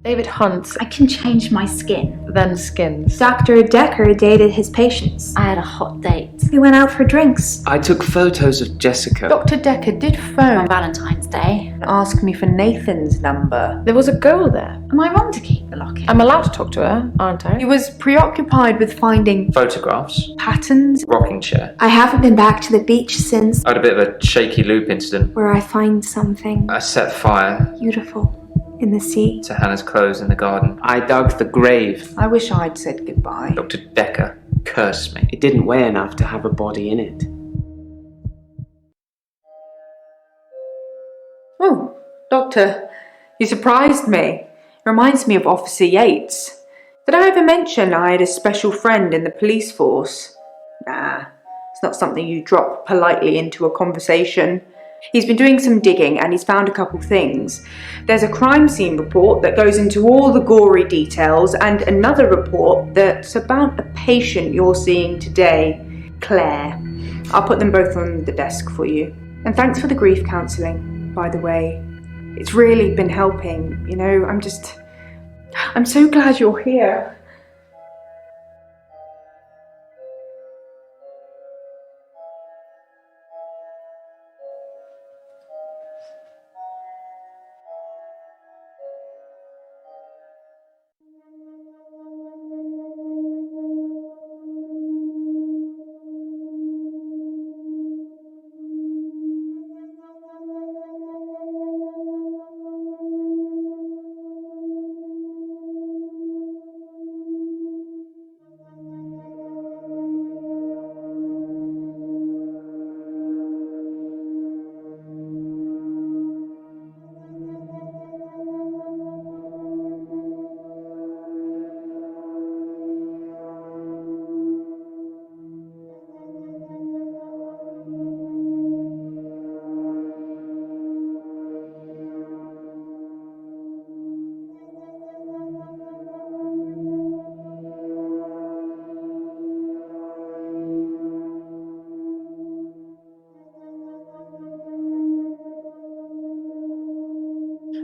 David hunts, I can change my skin. then skins. Dr. Dekker dated his patients. I had a hot date. We went out for drinks. I took photos of Jessica. Dr. Dekker did phone On Valentine's Day. And asked me for Nathan's number. There was a girl there. Am I wrong to keep the locket? I'm allowed to talk to her, aren't I? He was preoccupied with finding Photographs. patterns. Rocking chair. I haven't been back to the beach since, I had a bit of a shaky loop incident. where I find something I set fire beautiful in the sea. to Hannah's clothes in the garden. I dug the grave. I wish I'd said goodbye. Dr. Dekker cursed me. It didn't weigh enough to have a body in it. Oh, Doctor, you surprised me. Reminds me of Officer Yates. Did I ever mention I had a special friend in the police force? Nah, it's not something you drop politely into a conversation. He's been doing some digging and he's found a couple things. There's a crime scene report that goes into all the gory details and another report that's about a patient you're seeing today, Claire. I'll put them both on the desk for you. And thanks for the grief counselling, by the way. It's really been helping, you know, I'm so glad you're here.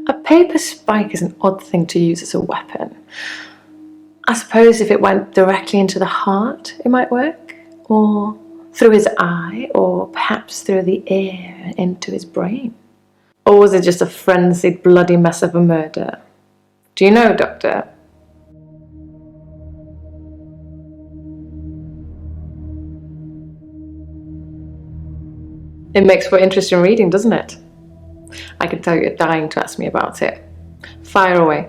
A paper spike is an odd thing to use as a weapon. I suppose if it went directly into the heart, it might work. Or through his eye, or perhaps through the ear and into his brain. Or was it just a frenzied, bloody mess of a murder? Do you know, Doctor? It makes for interesting reading, doesn't it? I can tell you're dying to ask me about it. Fire away.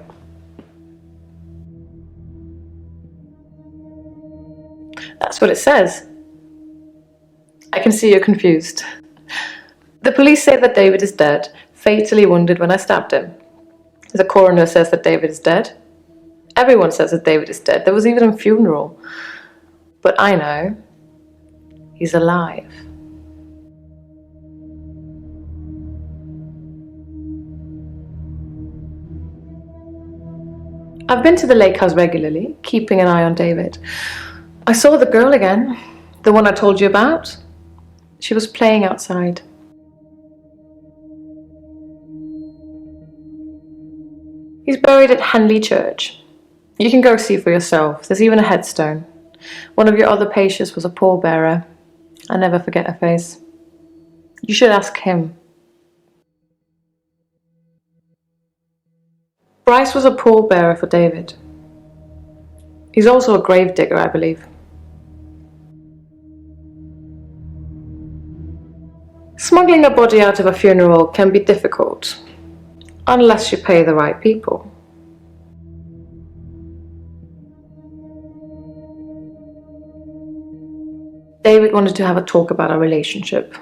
That's what it says. I can see you're confused. The police say that David is dead, fatally wounded when I stabbed him. The coroner says that David is dead. Everyone says that David is dead. There was even a funeral. But I know he's alive. I've been to the lake house regularly, keeping an eye on David. I saw the girl again, the one I told you about. She was playing outside. He's buried at Henley Church. You can go see for yourself. There's even a headstone. One of your other patients was a pallbearer. I never forget her face. You should ask him. Bryce was a pallbearer for David. He's also a grave digger, I believe. Smuggling a body out of a funeral can be difficult, unless you pay the right people. David wanted to have a talk about our relationship,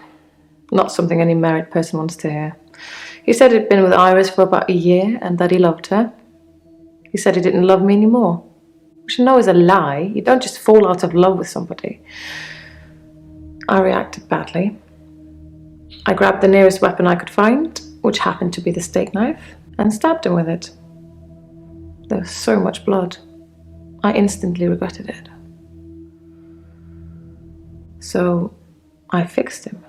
not something any married person wants to hear. He said he'd been with Iris for about a year and that he loved her. He said he didn't love me anymore, which I know is a lie. You don't just fall out of love with somebody. I reacted badly. I grabbed the nearest weapon I could find, which happened to be the steak knife, and stabbed him with it. There was so much blood. I instantly regretted it. So I fixed him.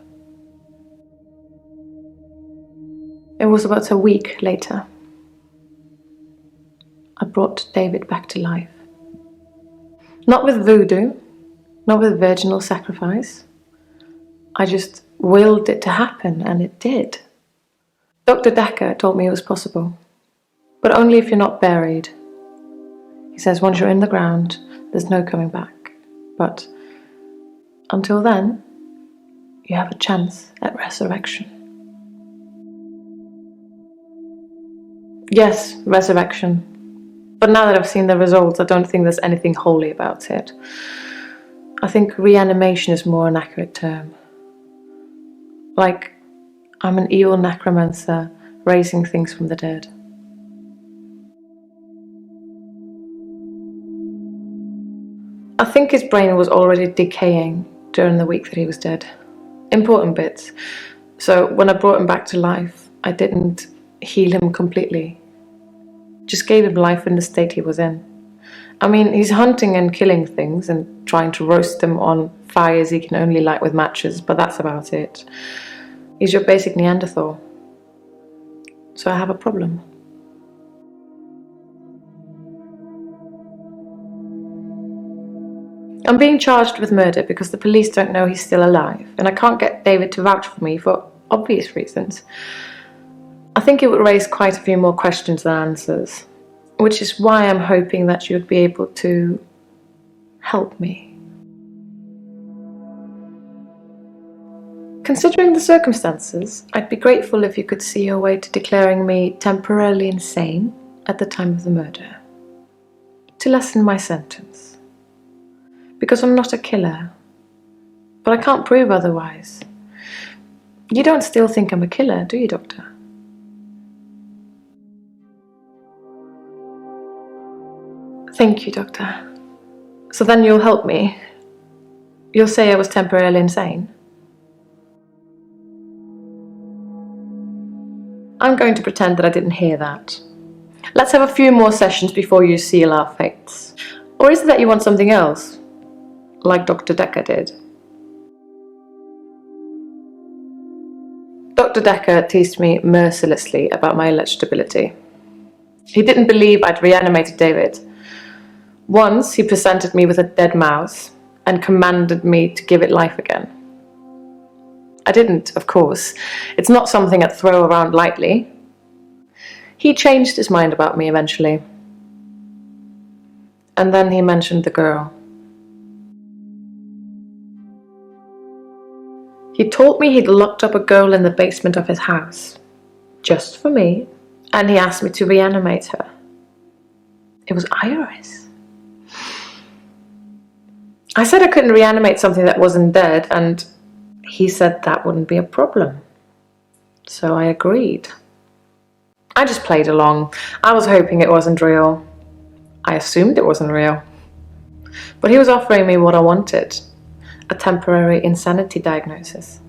It was about a week later. I brought David back to life. Not with voodoo, not with virginal sacrifice. I just willed it to happen, and it did. Dr. Dekker told me it was possible, but only if you're not buried. He says once you're in the ground, there's no coming back. But until then, you have a chance at resurrection. Yes, resurrection. But now that I've seen the results, I don't think there's anything holy about it. I think reanimation is more an accurate term. Like, I'm an evil necromancer raising things from the dead. I think his brain was already decaying during the week that he was dead. Important bits. So when I brought him back to life, I didn't heal him completely. Just gave him life in the state he was in. I mean, he's hunting and killing things and trying to roast them on fires he can only light with matches, but that's about it. He's your basic Neanderthal. So I have a problem. I'm being charged with murder because the police don't know he's still alive, and I can't get David to vouch for me for obvious reasons. I think it would raise quite a few more questions than answers, which is why I'm hoping that you'd be able to help me. Considering the circumstances, I'd be grateful if you could see your way to declaring me temporarily insane at the time of the murder, to lessen my sentence. Because I'm not a killer, but I can't prove otherwise. You don't still think I'm a killer, do you, Doctor? Thank you, Doctor. So then you'll help me? You'll say I was temporarily insane? I'm going to pretend that I didn't hear that. Let's have a few more sessions before you seal our fates. Or is it that you want something else? Like Dr. Dekker did. Dr. Dekker teased me mercilessly about my eligibility. He didn't believe I'd reanimated David. Once he presented me with a dead mouse and commanded me to give it life again. I didn't, of course. It's not something I'd throw around lightly. He changed his mind about me eventually. And then he mentioned the girl. He told me he'd locked up a girl in the basement of his house, just for me, and he asked me to reanimate her. It was Iris. I said I couldn't reanimate something that wasn't dead, and he said that wouldn't be a problem. So I agreed. I just played along. I was hoping it wasn't real. I assumed it wasn't real. But he was offering me what I wanted. A temporary insanity diagnosis.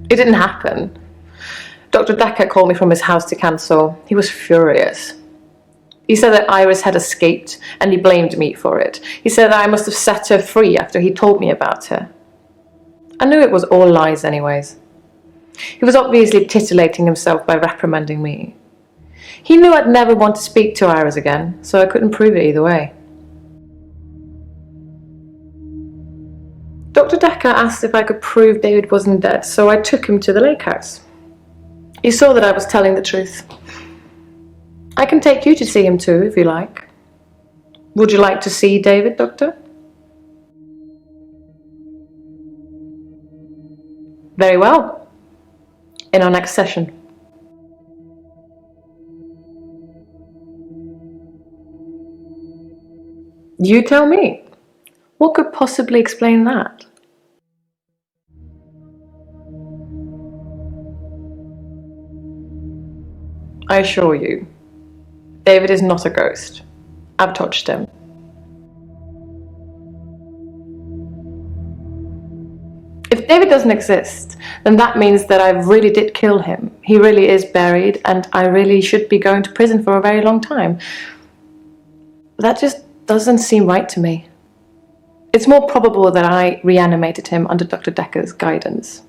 It didn't happen. Dr. Dekker called me from his house to cancel. He was furious. He said that Iris had escaped and he blamed me for it. He said that I must have set her free after he told me about her. I knew it was all lies anyways. He was obviously titillating himself by reprimanding me. He knew I'd never want to speak to Iris again, so I couldn't prove it either way. Dr. Dekker asked if I could prove David wasn't dead, so I took him to the lake house. He saw that I was telling the truth. I can take you to see him too, if you like. Would you like to see David, Doctor? Very well. In our next session. You tell me. What could possibly explain that? I assure you, David is not a ghost. I've touched him. If David doesn't exist, then that means that I really did kill him. He really is buried, and I really should be going to prison for a very long time. That just doesn't seem right to me. It's more probable that I reanimated him under Dr. Dekker's guidance.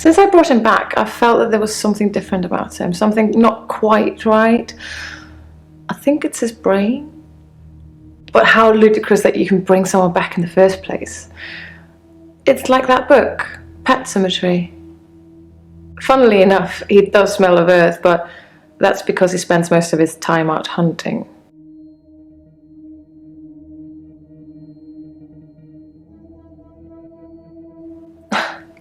Since I brought him back, I felt that there was something different about him, something not quite right. I think it's his brain. But how ludicrous that you can bring someone back in the first place. It's like that book, Pet Cemetery. Funnily enough, he does smell of earth, but that's because he spends most of his time out hunting.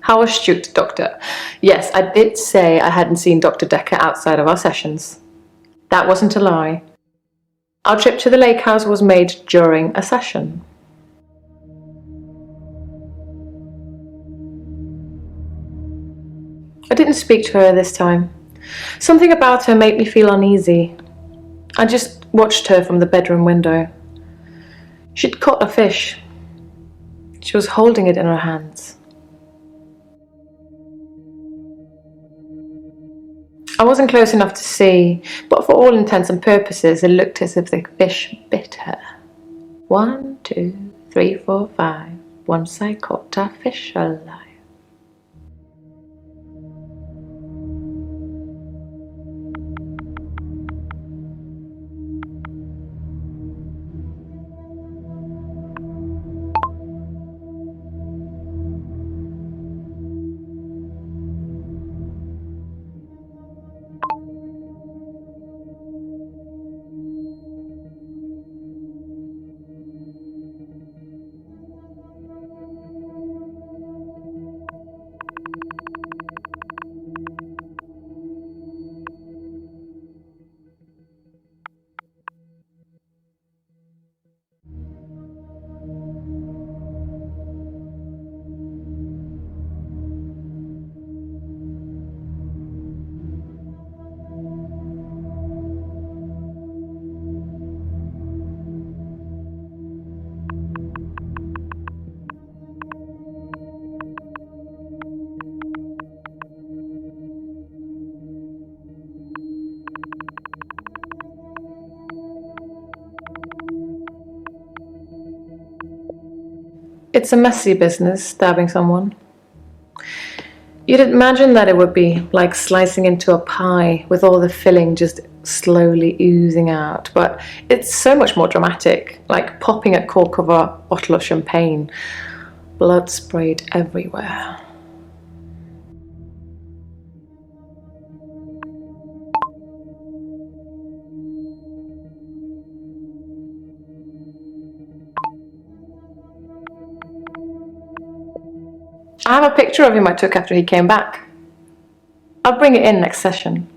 How astute, Doctor. Yes, I did say I hadn't seen Dr. Dekker outside of our sessions. That wasn't a lie. Our trip to the lake house was made during a session. I didn't speak to her this time. Something about her made me feel uneasy. I just watched her from the bedroom window. She'd caught a fish. She was holding it in her hands. I wasn't close enough to see, but for all intents and purposes, it looked as if the fish bit her. 1, 2, 3, 4, 5. Once I caught a fish alive. It's a messy business, stabbing someone. You'd imagine that it would be like slicing into a pie with all the filling just slowly oozing out, but it's so much more dramatic, like popping a cork of a bottle of champagne. Blood sprayed everywhere. I have a picture of him I took after he came back. I'll bring it in next session.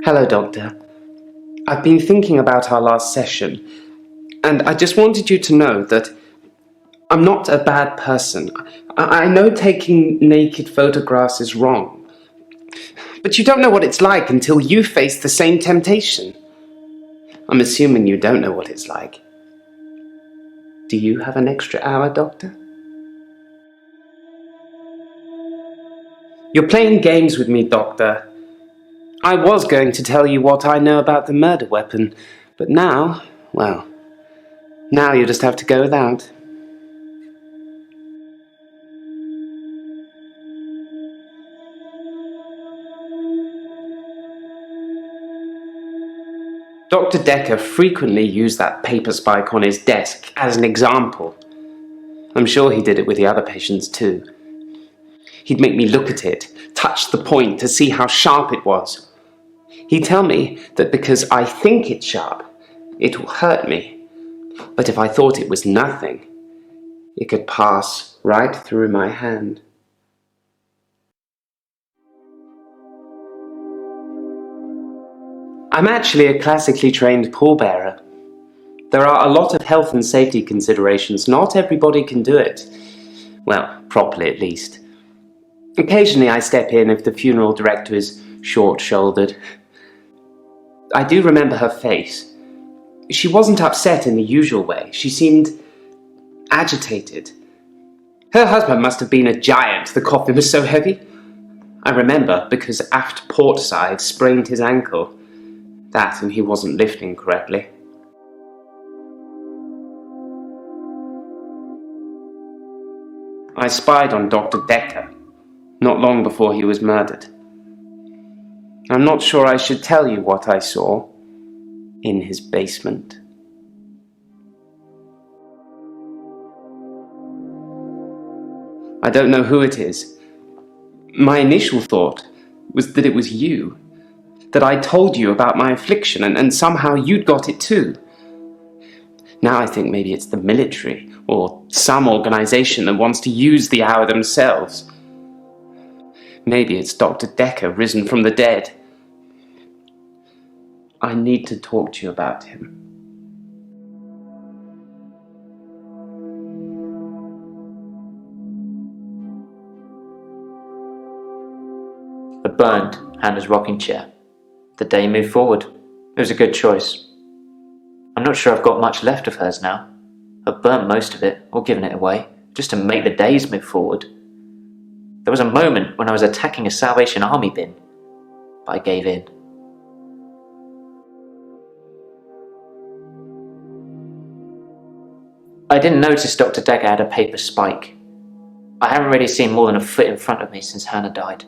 Hello, Doctor. I've been thinking about our last session, and I just wanted you to know that I'm not a bad person. I know taking naked photographs is wrong, but you don't know what it's like until you face the same temptation. I'm assuming you don't know what it's like. Do you have an extra hour, Doctor? You're playing games with me, Doctor. I was going to tell you what I know about the murder weapon, but now, well, now you just have to go without. Dr. Dekker frequently used that paper spike on his desk as an example. I'm sure he did it with the other patients too. He'd make me look at it, touch the point to see how sharp it was. He'd tell me that because I think it's sharp, it will hurt me. But if I thought it was nothing, it could pass right through my hand. I'm actually a classically trained pallbearer. There are a lot of health and safety considerations. Not everybody can do it. Well, properly at least. Occasionally I step in if the funeral director is short-shouldered. I do remember her face. She wasn't upset in the usual way. She seemed agitated. Her husband must have been a giant. The coffin was so heavy. I remember because aft port side sprained his ankle. That and he wasn't lifting correctly. I spied on Dr. Dekker, not long before he was murdered. I'm not sure I should tell you what I saw in his basement. I don't know who it is. My initial thought was that it was you, that I told you about my affliction and somehow you'd got it too. Now I think maybe it's the military or some organization that wants to use the hour themselves. Maybe it's Dr. Dekker risen from the dead. I need to talk to you about him. I burned Hannah's rocking chair. The day moved forward. It was a good choice. I'm not sure I've got much left of hers now. I've burnt most of it, or given it away, just to make the days move forward. There was a moment when I was attacking a Salvation Army bin, but I gave in. I didn't notice Dr. Dekker had a paper spike. I haven't really seen more than a foot in front of me since Hannah died.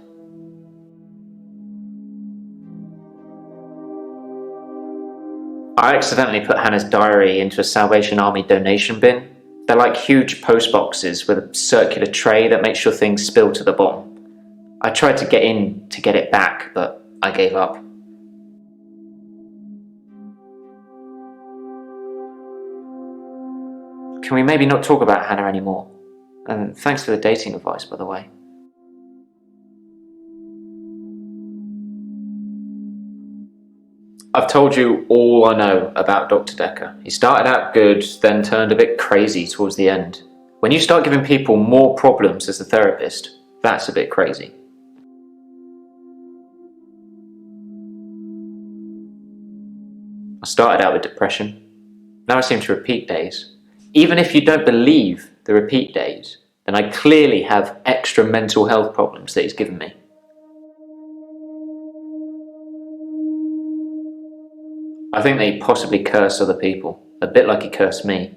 I accidentally put Hannah's diary into a Salvation Army donation bin. They're like huge post boxes with a circular tray that makes sure things spill to the bottom. I tried to get in to get it back, but I gave up. Can we maybe not talk about Hannah anymore? And thanks for the dating advice, by the way. I've told you all I know about Dr. Dekker. He started out good, then turned a bit crazy towards the end. When you start giving people more problems as a therapist, that's a bit crazy. I started out with depression. Now I seem to repeat days. Even if you don't believe the repeat days, then I clearly have extra mental health problems that he's given me. I think that he possibly cursed other people, a bit like he cursed me.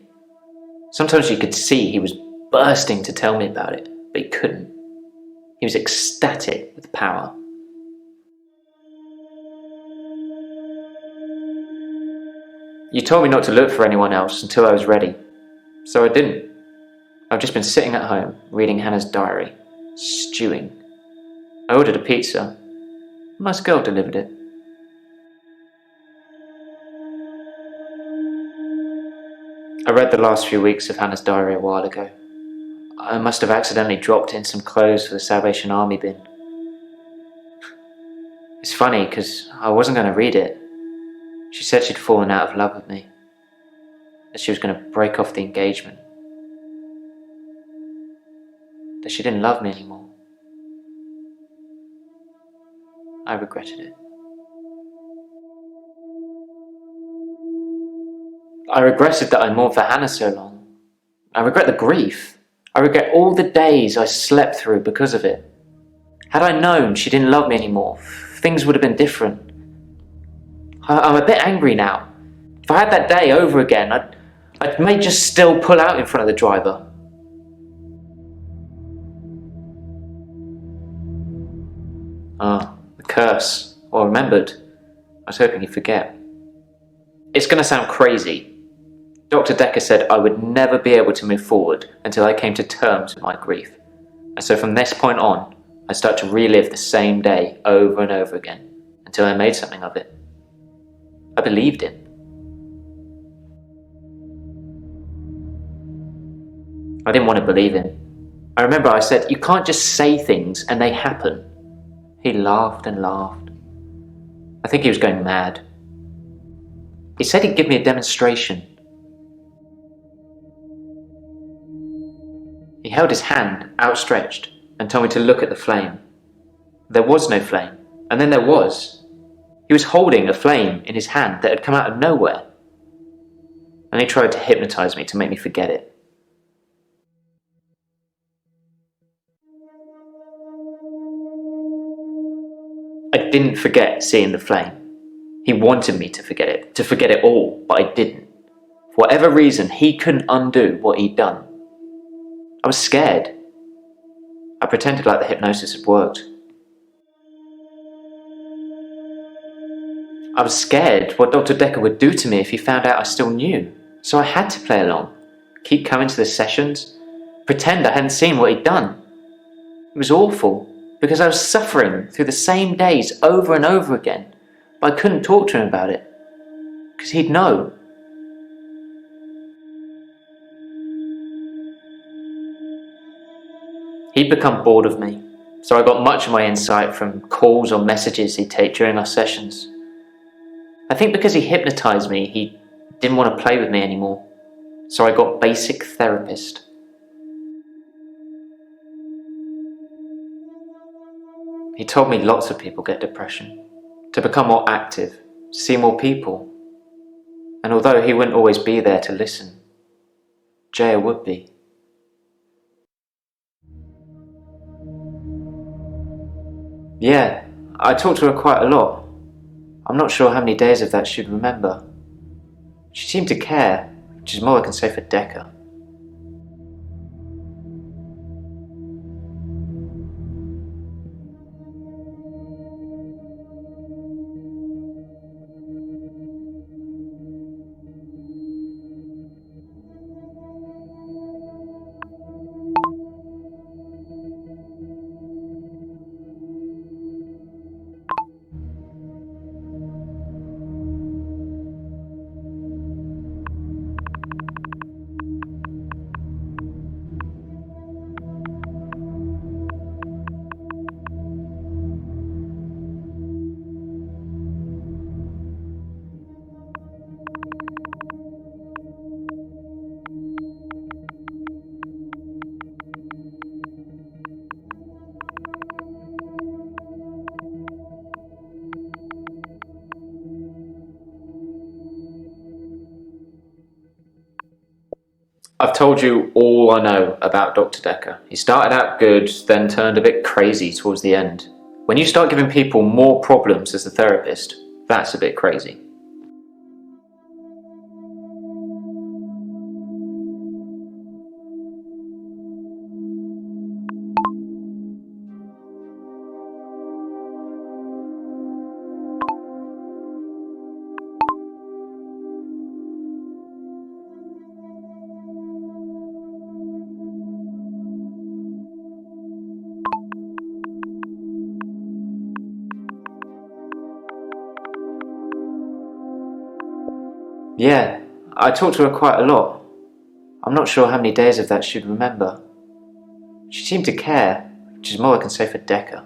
Sometimes you could see he was bursting to tell me about it, but he couldn't. He was ecstatic with power. You told me not to look for anyone else until I was ready, so I didn't. I've just been sitting at home, reading Hannah's diary, stewing. I ordered a pizza. A nice girl delivered it. I read the last few weeks of Hannah's diary a while ago. I must have accidentally dropped in some clothes for the Salvation Army bin. It's funny because I wasn't going to read it. She said she'd fallen out of love with me, that she was going to break off the engagement, that she didn't love me anymore. I regretted it. I regretted that I mourned for Hannah so long. I regret the grief. I regret all the days I slept through because of it. Had I known she didn't love me anymore, things would have been different. I'm a bit angry now. If I had that day over again, I may just still pull out in front of the driver. The curse. Or remembered. I was hoping you'd forget. It's going to sound crazy. Dr. Dekker said I would never be able to move forward until I came to terms with my grief. And so from this point on, I start to relive the same day over and over again until I made something of it. I believed him. I didn't want to believe him. I remember I said, "You can't just say things and they happen." He laughed and laughed. I think he was going mad. He said he'd give me a demonstration. He held his hand outstretched and told me to look at the flame. There was no flame, and then there was. He was holding a flame in his hand that had come out of nowhere. And he tried to hypnotize me to make me forget it. I didn't forget seeing the flame. He wanted me to forget it all, but I didn't. For whatever reason, he couldn't undo what he'd done. I was scared. I pretended like the hypnosis had worked. I was scared what Dr. Dekker would do to me if he found out I still knew, so I had to play along, keep coming to the sessions, pretend I hadn't seen what he'd done. It was awful, because I was suffering through the same days over and over again, but I couldn't talk to him about it, because he'd know. He'd become bored of me, so I got much of my insight from calls or messages he'd take during our sessions. I think because he hypnotized me, he didn't want to play with me anymore, so I got basic therapist. He told me lots of people get depression, to become more active, see more people, and although he wouldn't always be there to listen, Jaya would be. Yeah, I talked to her quite a lot. I'm not sure how many days of that she'd remember. She seemed to care, which is more I can say for Dekker. I've told you all I know about Dr. Dekker. He started out good, then turned a bit crazy towards the end. When you start giving people more problems as a therapist, that's a bit crazy. Yeah, I talked to her quite a lot. I'm not sure how many days of that she'd remember. She seemed to care, which is more I can say for Dekker.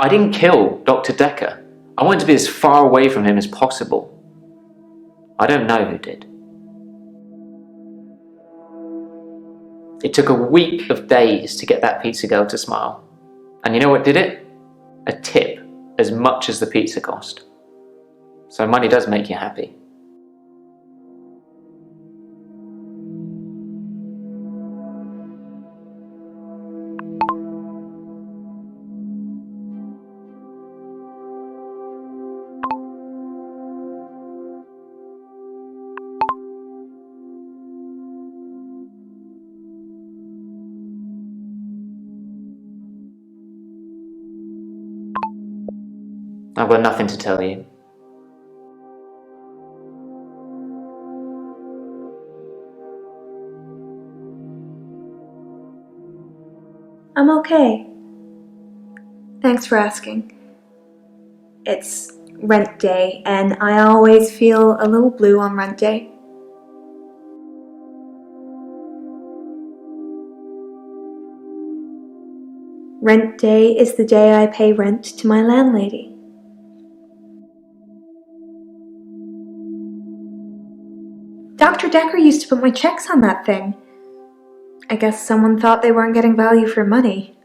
I didn't kill Dr. Dekker. I wanted to be as far away from him as possible. I don't know who did. It took a week of days to get that pizza girl to smile. And you know what did it? A tip, as much as the pizza cost. So money does make you happy. I've got nothing to tell you. I'm okay. Thanks for asking. It's rent day, and I always feel a little blue on rent day. Rent day is the day I pay rent to my landlady. Dr. Dekker used to put my checks on that thing. I guess someone thought they weren't getting value for money.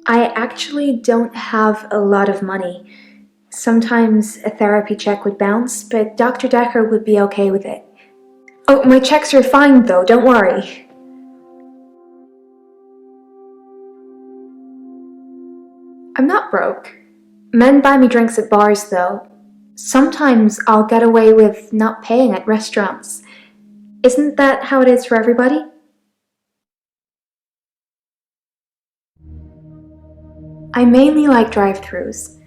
I actually don't have a lot of money. Sometimes a therapy check would bounce, but Dr. Dekker would be okay with it. Oh, my checks are fine though, don't worry. I'm not broke. Men buy me drinks at bars, though. Sometimes I'll get away with not paying at restaurants. Isn't that how it is for everybody? I mainly like drive-thrus.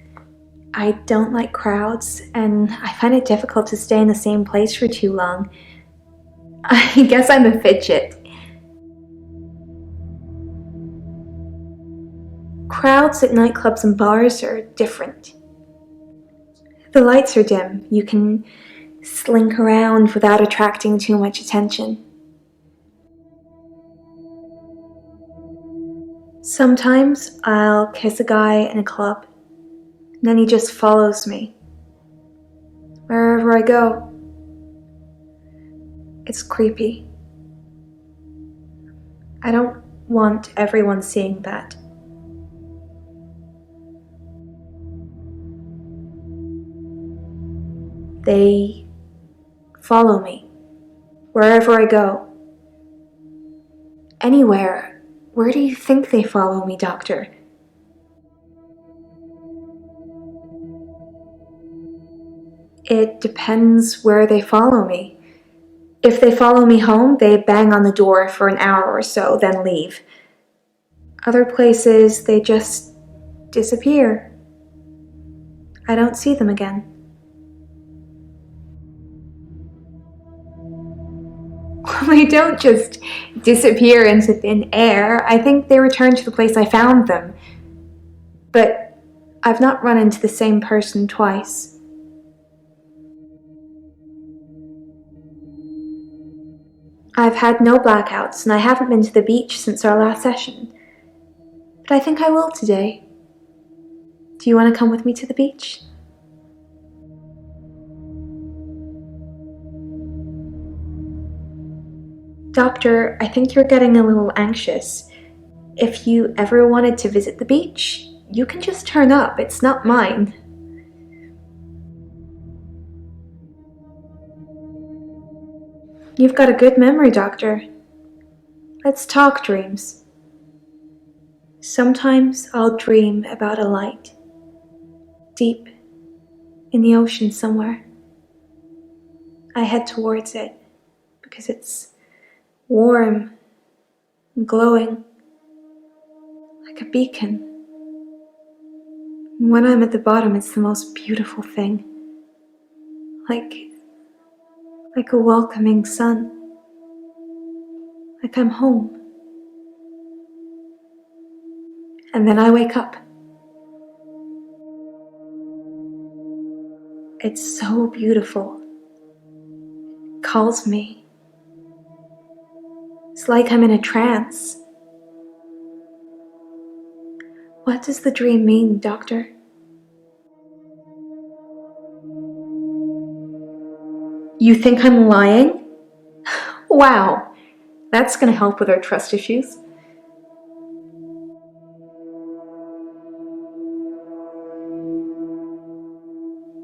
I don't like crowds, and I find it difficult to stay in the same place for too long. I guess I'm a fidget. Crowds at nightclubs and bars are different. The lights are dim. You can slink around without attracting too much attention. Sometimes I'll kiss a guy in a club, and then he just follows me wherever I go. It's creepy. I don't want everyone seeing that. They follow me wherever I go. Anywhere. Where do you think they follow me, Doctor? It depends where they follow me. If they follow me home, they bang on the door for an hour or so, then leave. Other places, they just disappear. I don't see them again. They don't just disappear into thin air. I think they return to the place I found them. But I've not run into the same person twice. I've had no blackouts, and I haven't been to the beach since our last session. But I think I will today. Do you want to come with me to the beach? Doctor, I think you're getting a little anxious. If you ever wanted to visit the beach, you can just turn up. It's not mine. You've got a good memory, Doctor. Let's talk dreams. Sometimes I'll dream about a light, deep in the ocean somewhere. I head towards it because it's warm and glowing, like a beacon. And when I'm at the bottom, it's the most beautiful thing, like a welcoming sun, like I'm home. And then I wake up. It's so beautiful. It calls me. It's like I'm in a trance. What does the dream mean, Doctor? You think I'm lying? Wow, that's gonna help with our trust issues.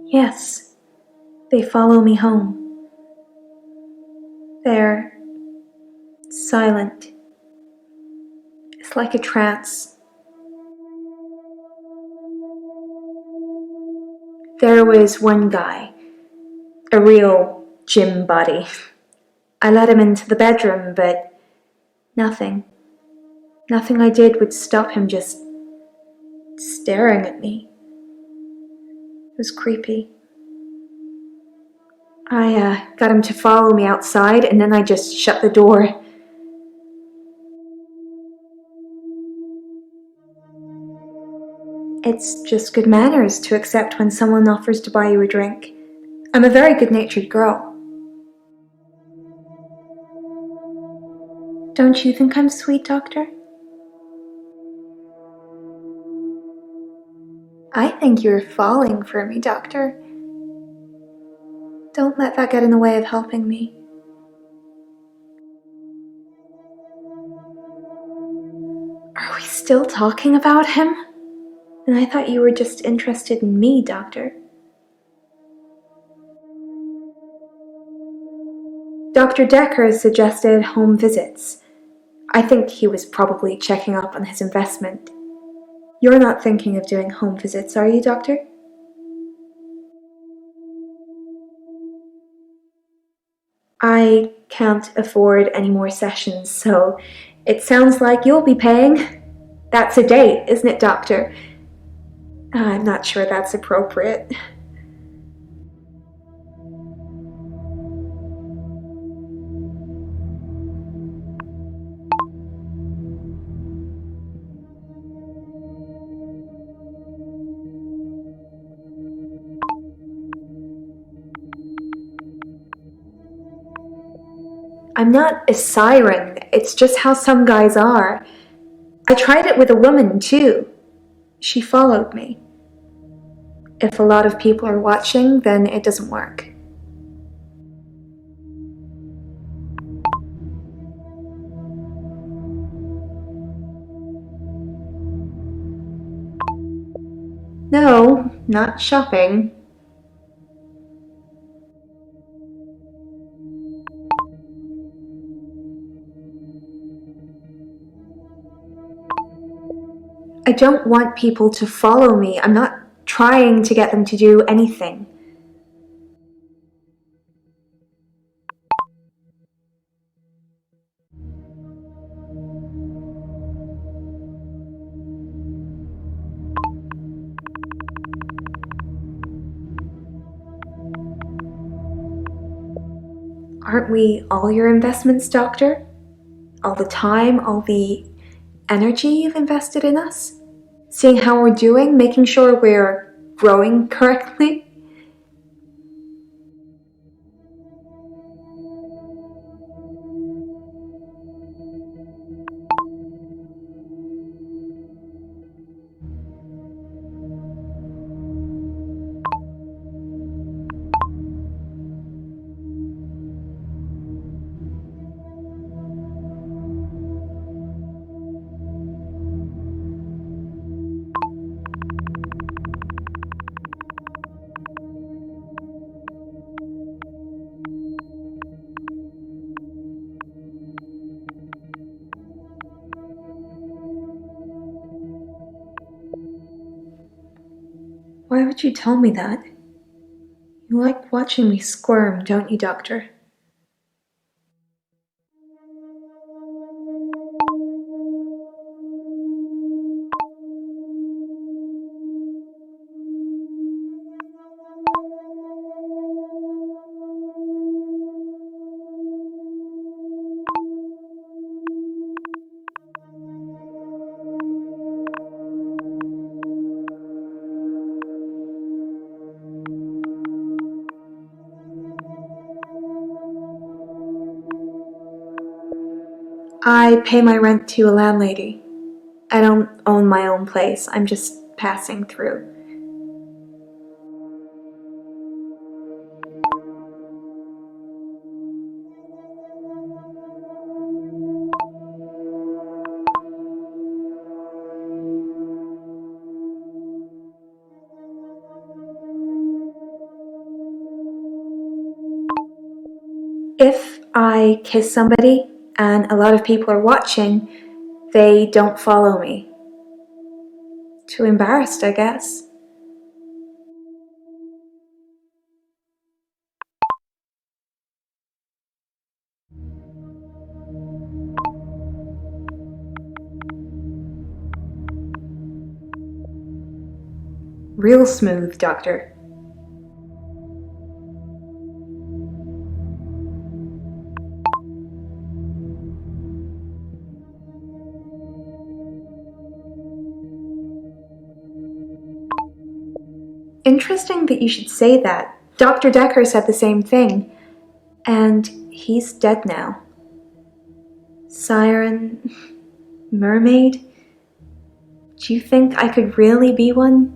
Yes, they follow me home. They're silent. It's like a trance. There was one guy, a real gym body. I let him into the bedroom, but nothing I did would stop him just staring at me. It was creepy. I got him to follow me outside, and then I just shut the door. It's just good manners to accept when someone offers to buy you a drink. I'm a very good-natured girl. Don't you think I'm sweet, Doctor? I think you're falling for me, Doctor. Don't let that get in the way of helping me. Are we still talking about him? And I thought you were just interested in me, Doctor. Dr. Dekker suggested home visits. I think he was probably checking up on his investment. You're not thinking of doing home visits, are you, Doctor? I can't afford any more sessions, so it sounds like you'll be paying. That's a date, isn't it, Doctor? I'm not sure that's appropriate. I'm not a siren, it's just how some guys are. I tried it with a woman, too. She followed me. If a lot of people are watching, then it doesn't work. No, not shopping. I don't want people to follow me. I'm not trying to get them to do anything. Aren't we all your investments, Doctor? All the time, all the energy you've invested in us? Seeing how we're doing, making sure we're growing correctly? Why would you tell me that? You like watching me squirm, don't you, Doctor? I pay my rent to a landlady. I don't own my own place, I'm just passing through. If I kiss somebody and a lot of people are watching, they don't follow me. Too embarrassed, I guess. Real smooth, Doctor. Interesting that you should say that. Dr. Dekker said the same thing. And he's dead now. Siren, mermaid? Do you think I could really be one?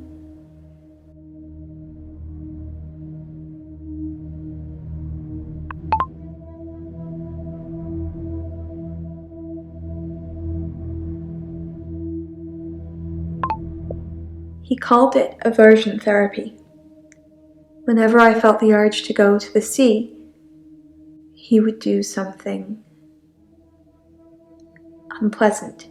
He called it aversion therapy. Whenever I felt the urge to go to the sea, he would do something unpleasant.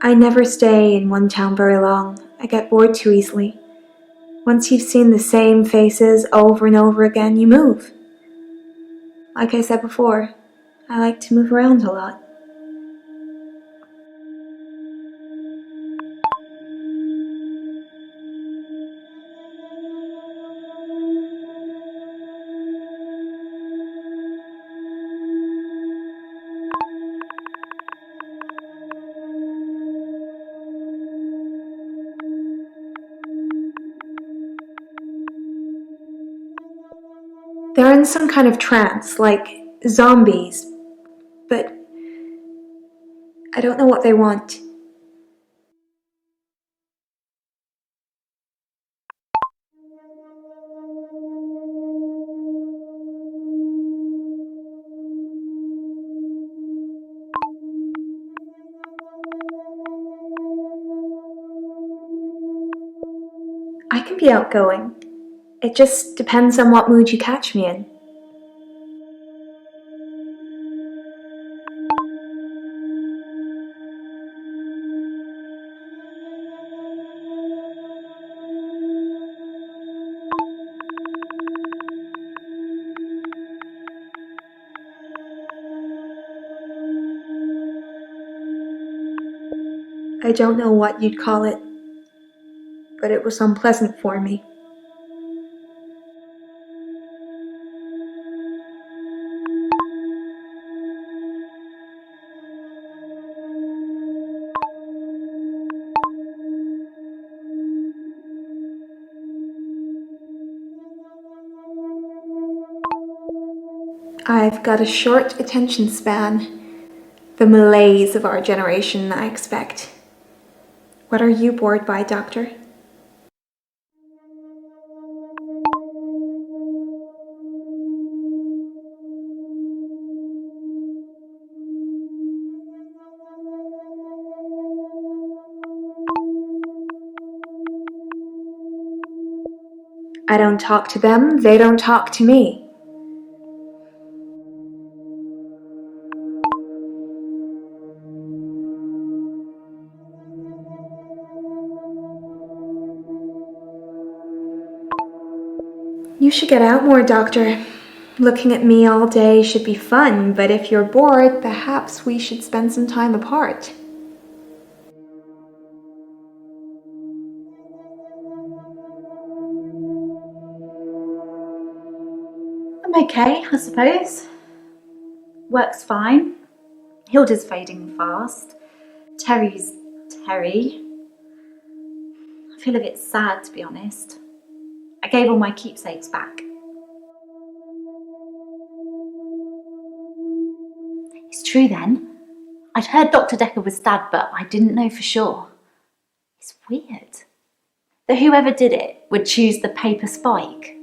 I never stay in one town very long. I get bored too easily. Once you've seen the same faces over and over again, you move. Like I said before, I like to move around a lot. They're in some kind of trance, like zombies, but I don't know what they want. I can be outgoing. It just depends on what mood you catch me in. I don't know what you'd call it, but it was unpleasant for me. I've got a short attention span. The malaise of our generation, I expect. What are you bored by, Doctor? I don't talk to them, they don't talk to me. You should get out more, Doctor. Looking at me all day should be fun, but if you're bored, perhaps we should spend some time apart. I'm okay, I suppose. Work's fine. Hilda's fading fast. Terry's Terry. I feel a bit sad, to be honest. I gave all my keepsakes back. It's true then. I'd heard Dr. Dekker was stabbed, but I didn't know for sure. It's weird that whoever did it would choose the paper spike.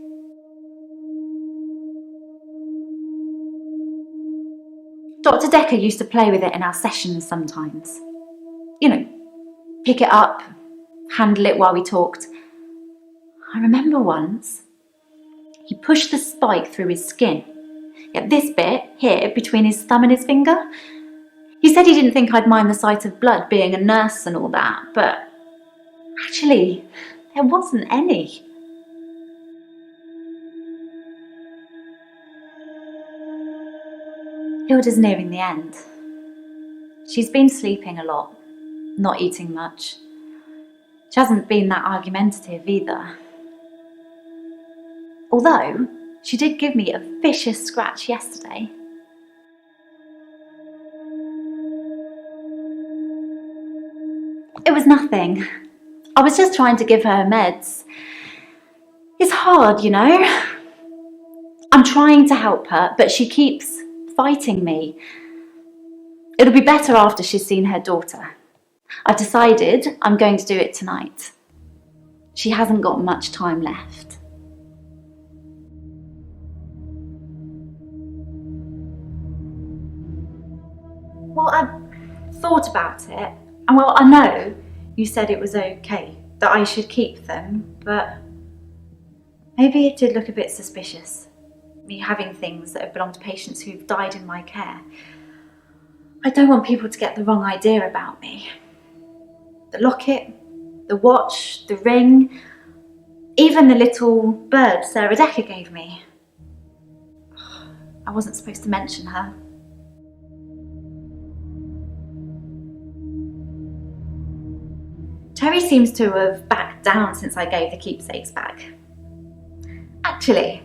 Dr. Dekker used to play with it in our sessions sometimes. You know, pick it up, handle it while we talked. I remember once, he pushed the spike through his skin. Yet this bit, here, between his thumb and his finger. He said he didn't think I'd mind the sight of blood, being a nurse and all that, but actually, there wasn't any. Hilda's nearing the end. She's been sleeping a lot, not eating much. She hasn't been that argumentative either. Although, she did give me a vicious scratch yesterday. It was nothing. I was just trying to give her meds. It's hard, you know. I'm trying to help her, but she keeps fighting me. It'll be better after she's seen her daughter. I've decided I'm going to do it tonight. She hasn't got much time left. Well, I've thought about it, and well, I know you said it was okay, that I should keep them, but maybe it did look a bit suspicious, me having things that have belonged to patients who've died in my care. I don't want people to get the wrong idea about me. The locket, the watch, the ring, even the little bird Sarah Dekker gave me. I wasn't supposed to mention her. Terry seems to have backed down since I gave the keepsakes back. Actually,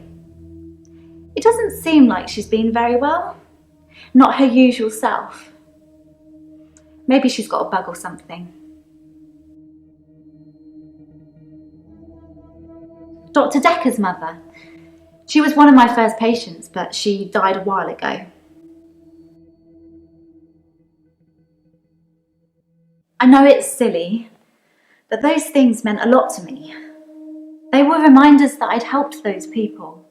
it doesn't seem like she's been very well. Not her usual self. Maybe she's got a bug or something. Dr. Dekker's mother. She was one of my first patients, but she died a while ago. I know it's silly, but those things meant a lot to me. They were reminders that I'd helped those people.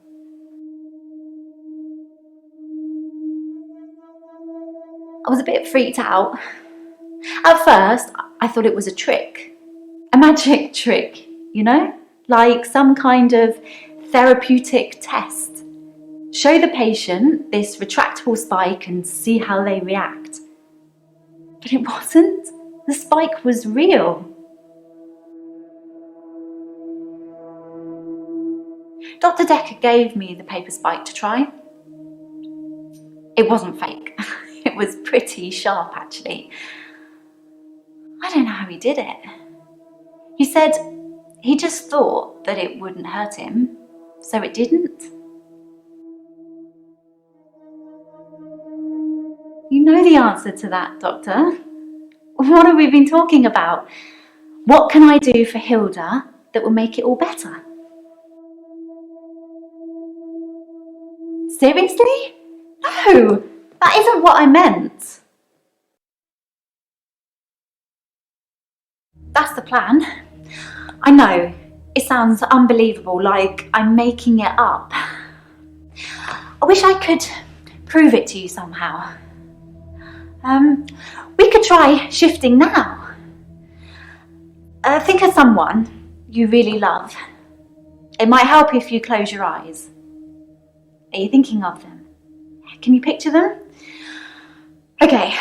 I was a bit freaked out. At first, I thought it was a trick. A magic trick, you know? Like some kind of therapeutic test. Show the patient this retractable spike and see how they react. But it wasn't. The spike was real. Dr. Dekker gave me the paper spike to try. It wasn't fake. It was pretty sharp, actually. I don't know how he did it. He said he just thought that it wouldn't hurt him, so it didn't. You know the answer to that, Doctor. What have we been talking about? What can I do for Hilda that will make it all better? Seriously? No, that isn't what I meant. That's the plan. I know, it sounds unbelievable, like I'm making it up. I wish I could prove it to you somehow. We could try shifting now. Think of someone you really love. It might help if you close your eyes. Are you thinking of them? Can you picture them? Okay,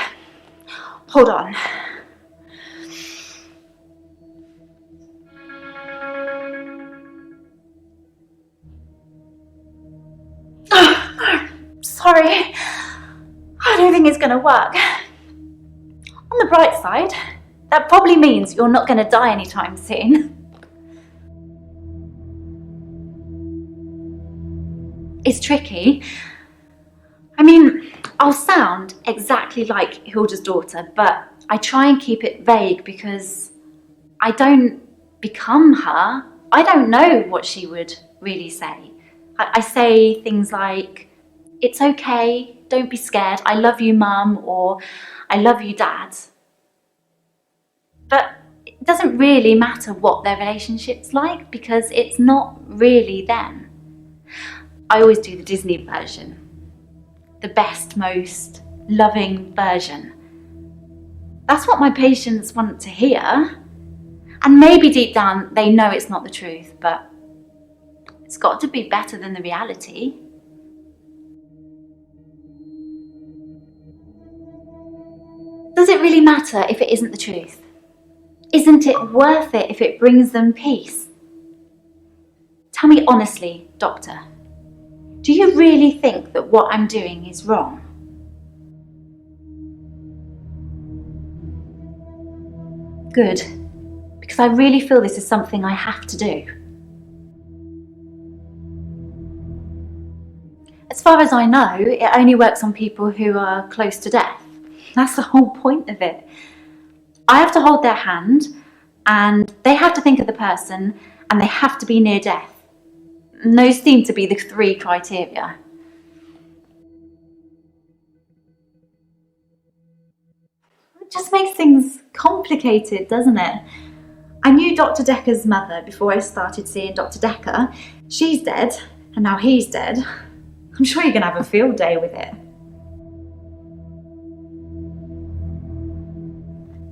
hold on. Sorry, I don't think it's going to work. On the bright side, that probably means you're not going to die anytime soon. It's tricky. I mean, I'll sound exactly like Hilda's daughter, but I try and keep it vague because I don't become her. I don't know what she would really say. I say things like, "It's okay, don't be scared, I love you, Mum," or "I love you, Dad." But it doesn't really matter what their relationship's like because it's not really them. I always do the Disney version. The best, most loving version. That's what my patients want to hear. And maybe deep down they know it's not the truth, but it's got to be better than the reality. Does it really matter if it isn't the truth? Isn't it worth it if it brings them peace? Tell me honestly, Doctor, do you really think that what I'm doing is wrong? Good, because I really feel this is something I have to do. As far as I know, it only works on people who are close to death. That's the whole point of it. I have to hold their hand, and they have to think of the person, and they have to be near death. And those seem to be the 3 criteria. It just makes things complicated, doesn't it? I knew Dr. Dekker's mother before I started seeing Dr. Dekker. She's dead, and now he's dead. I'm sure you're going to have a field day with it.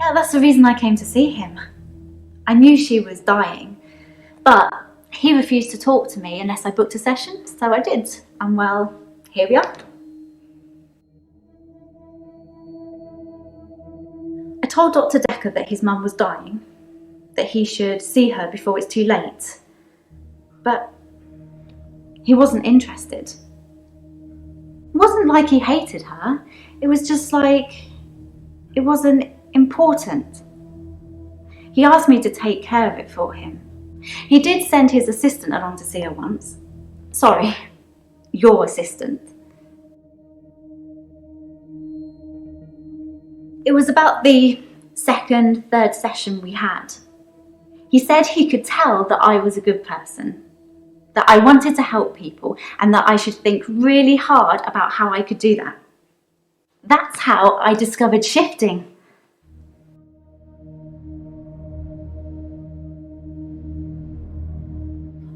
Yeah, that's the reason I came to see him. I knew she was dying, but he refused to talk to me unless I booked a session, so I did. And well, here we are. I told Dr. Dekker that his mum was dying, that he should see her before it's too late. But he wasn't interested. It wasn't like he hated her. It was just like it wasn't important. He asked me to take care of it for him. He did send his assistant along to see her once. Sorry, your assistant. It was about the second, third session we had. He said he could tell that I was a good person, that I wanted to help people, and that I should think really hard about how I could do that. That's how I discovered shifting.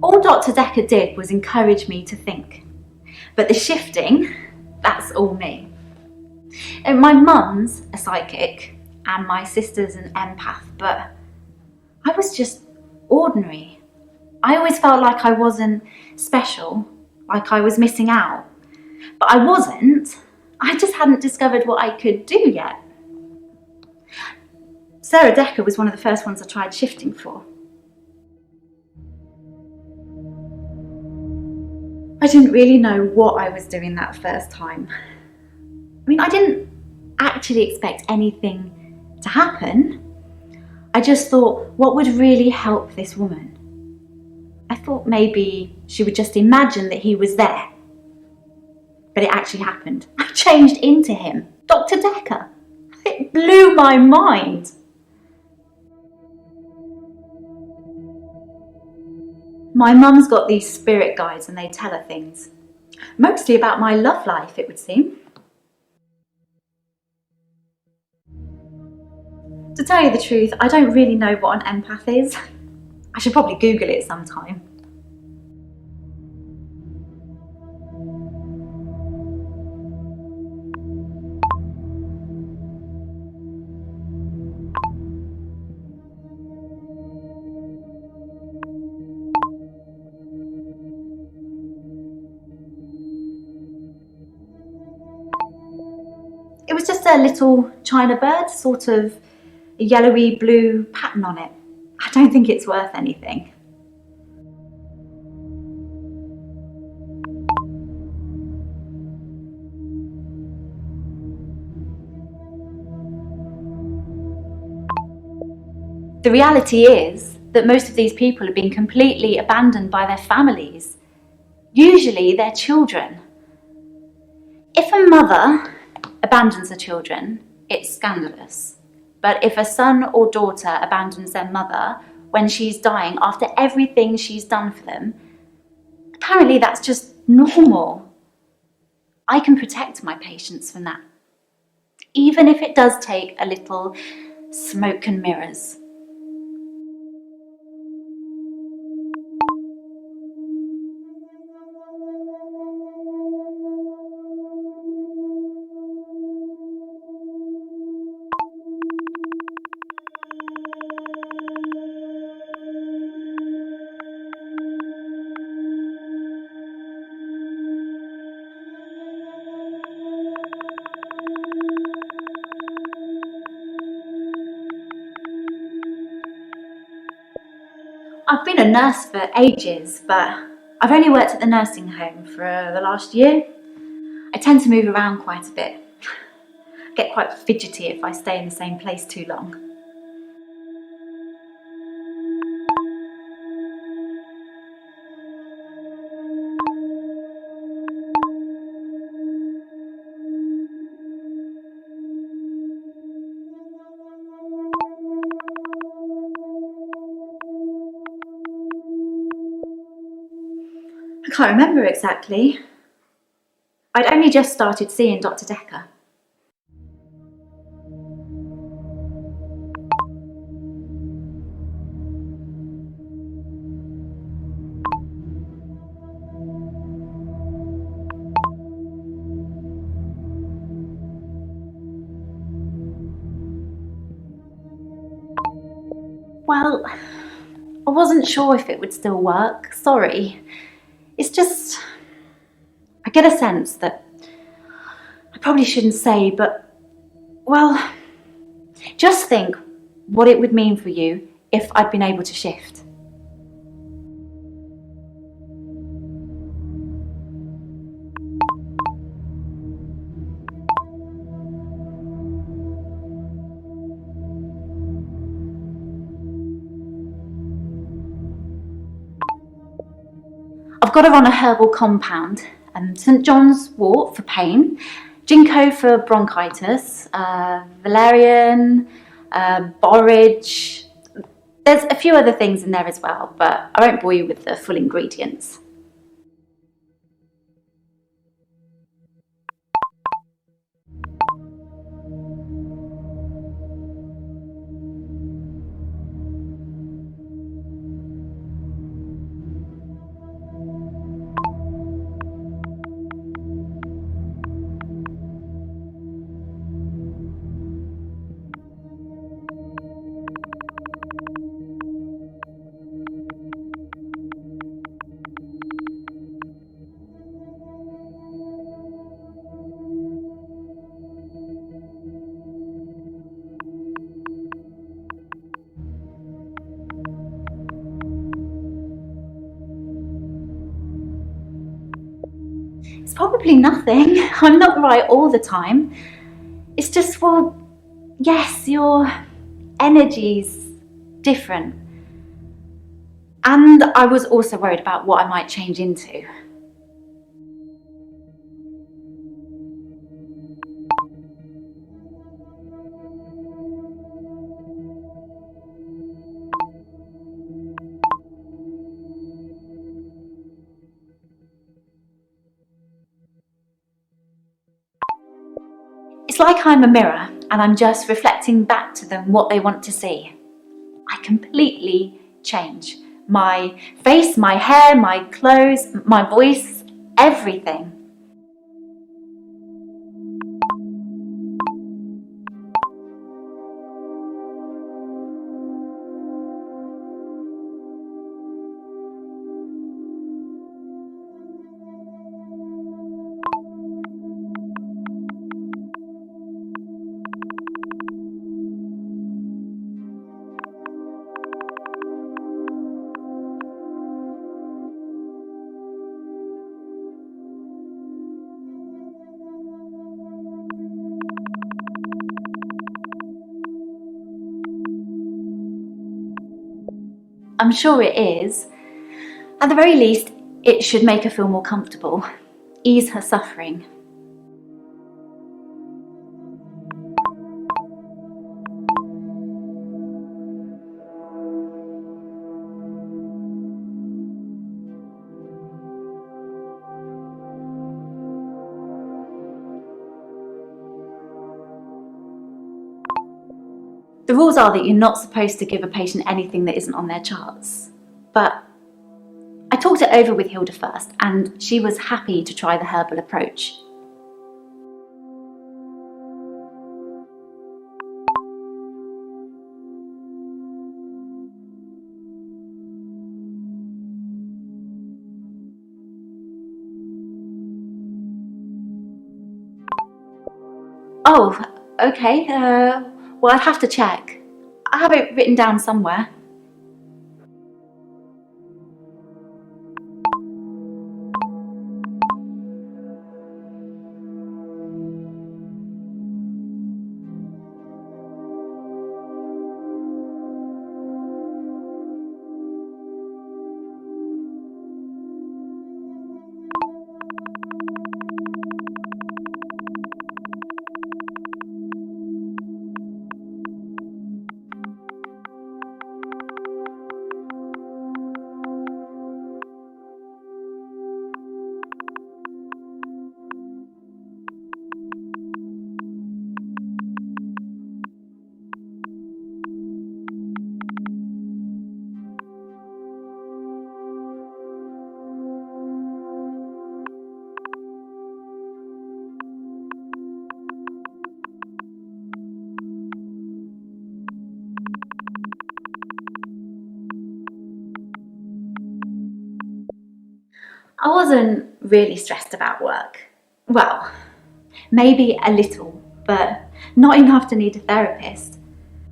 All Dr. Dekker did was encourage me to think. But the shifting, that's all me. And my mum's a psychic and my sister's an empath, but I was just ordinary. I always felt like I wasn't special, like I was missing out. But I wasn't. I just hadn't discovered what I could do yet. Sarah Dekker was one of the first ones I tried shifting for. I didn't really know what I was doing that first time. I mean, I didn't actually expect anything to happen. I just thought, what would really help this woman? I thought maybe she would just imagine that he was there. But it actually happened. I changed into him, Dr. Dekker. It blew my mind. My mum's got these spirit guides and they tell her things. Mostly about my love life, it would seem. To tell you the truth, I don't really know what an empath is. I should probably Google it sometime. It was just a little China bird, sort of a yellowy blue pattern on it. I don't think it's worth anything. The reality is that most of these people have been completely abandoned by their families, usually their children. If a mother abandons her children, it's scandalous. But if a son or daughter abandons their mother when she's dying after everything she's done for them, apparently that's just normal. I can protect my patients from that, even if it does take a little smoke and mirrors. I've been a nurse for ages, but I've only worked at the nursing home for the last year. I tend to move around quite a bit. I get quite fidgety if I stay in the same place too long. I can't remember exactly. I'd only just started seeing Dr. Dekker. Well, I wasn't sure if it would still work, sorry. It's just, I get a sense that I probably shouldn't say, but, well, Just think what it would mean for you if I'd been able to shift. I've got her on a herbal compound, St John's wort for pain, ginkgo for bronchitis, valerian, borage. There's a few other things in there as well, but I won't bore you with the full ingredients. It's probably nothing. I'm not right all the time. It's just, well, yes, your energy's different. And I was also worried about what I might change into. It's like I'm a mirror and I'm just reflecting back to them what they want to see. I completely change. My face, my hair, my clothes, my voice, everything. I'm sure it is. At the very least, it should make her feel more comfortable, ease her suffering. The rules are that you're not supposed to give a patient anything that isn't on their charts. But I talked it over with Hilda first, and she was happy to try the herbal approach. Oh, okay. Well, I'd have to check. I have it written down somewhere. I wasn't really stressed about work. Well, maybe a little, but not enough to need a therapist.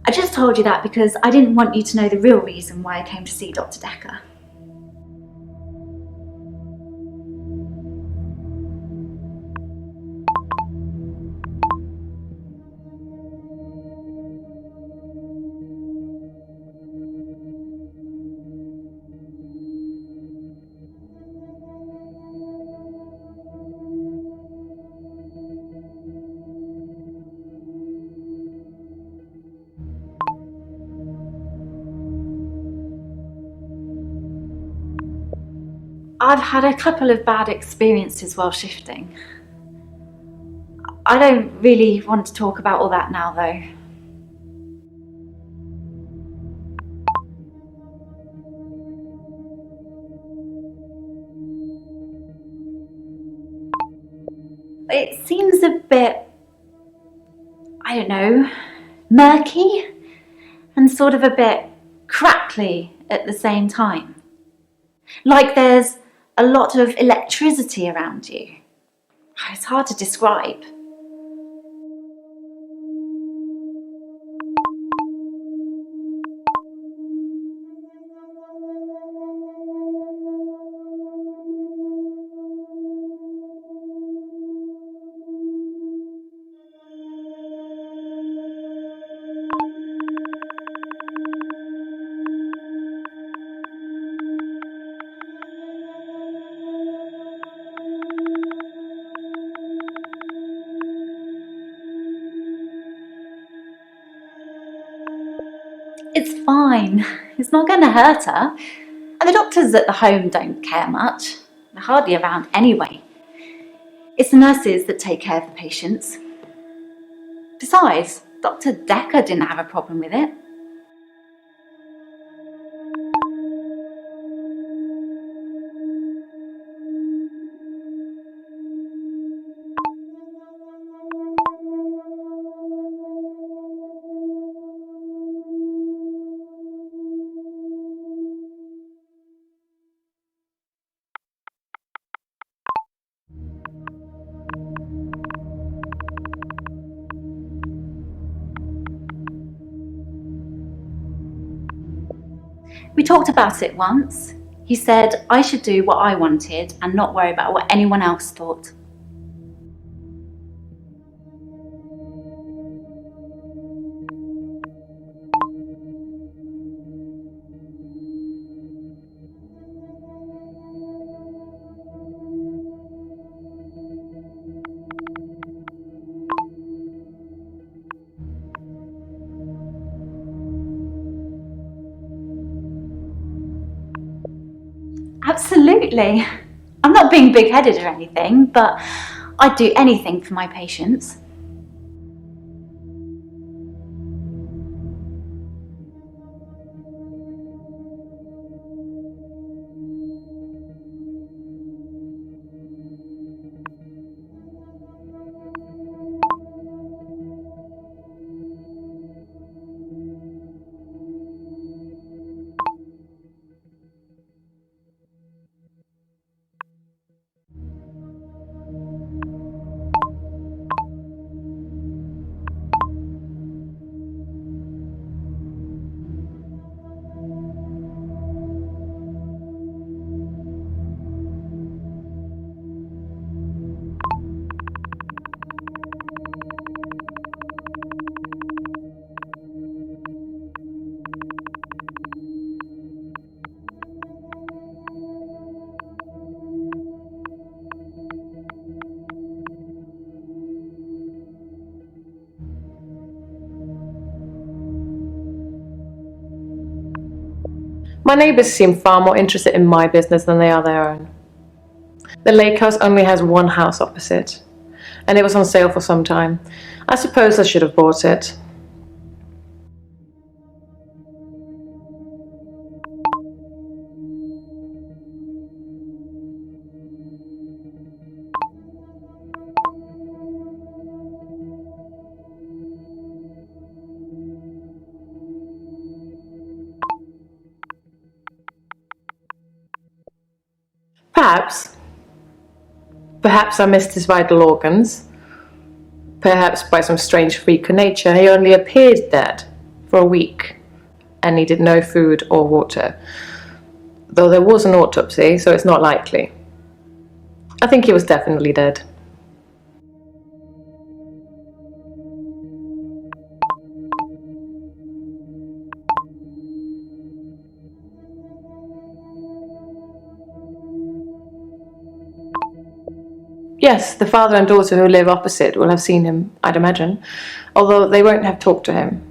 I just told you that because I didn't want you to know the real reason why I came to see Dr. Dekker. I've had a couple of bad experiences while shifting. I don't really want to talk about all that now, though. It seems a bit, I don't know, murky and sort of a bit crackly at the same time. Like there's a lot of electricity around you. It's hard to describe. It's fine. It's not going to hurt her. And the doctors at the home don't care much. They're hardly around anyway. It's the nurses that take care of the patients. Besides, Dr. Dekker didn't have a problem with it. We talked about it once. He said I should do what I wanted and not worry about what anyone else thought. Absolutely. I'm not being big-headed or anything, but I'd do anything for my patients. My neighbours seem far more interested in my business than they are their own. The lake house only has one house opposite, and it was on sale for some time. I suppose I should have bought it. Perhaps I missed his vital organs. Perhaps by some strange freak of nature he only appeared dead for a week and needed no food or water. Though there was an autopsy, so it's not likely. I think he was definitely dead. Yes, the father and daughter who live opposite will have seen him, I'd imagine, although they won't have talked to him.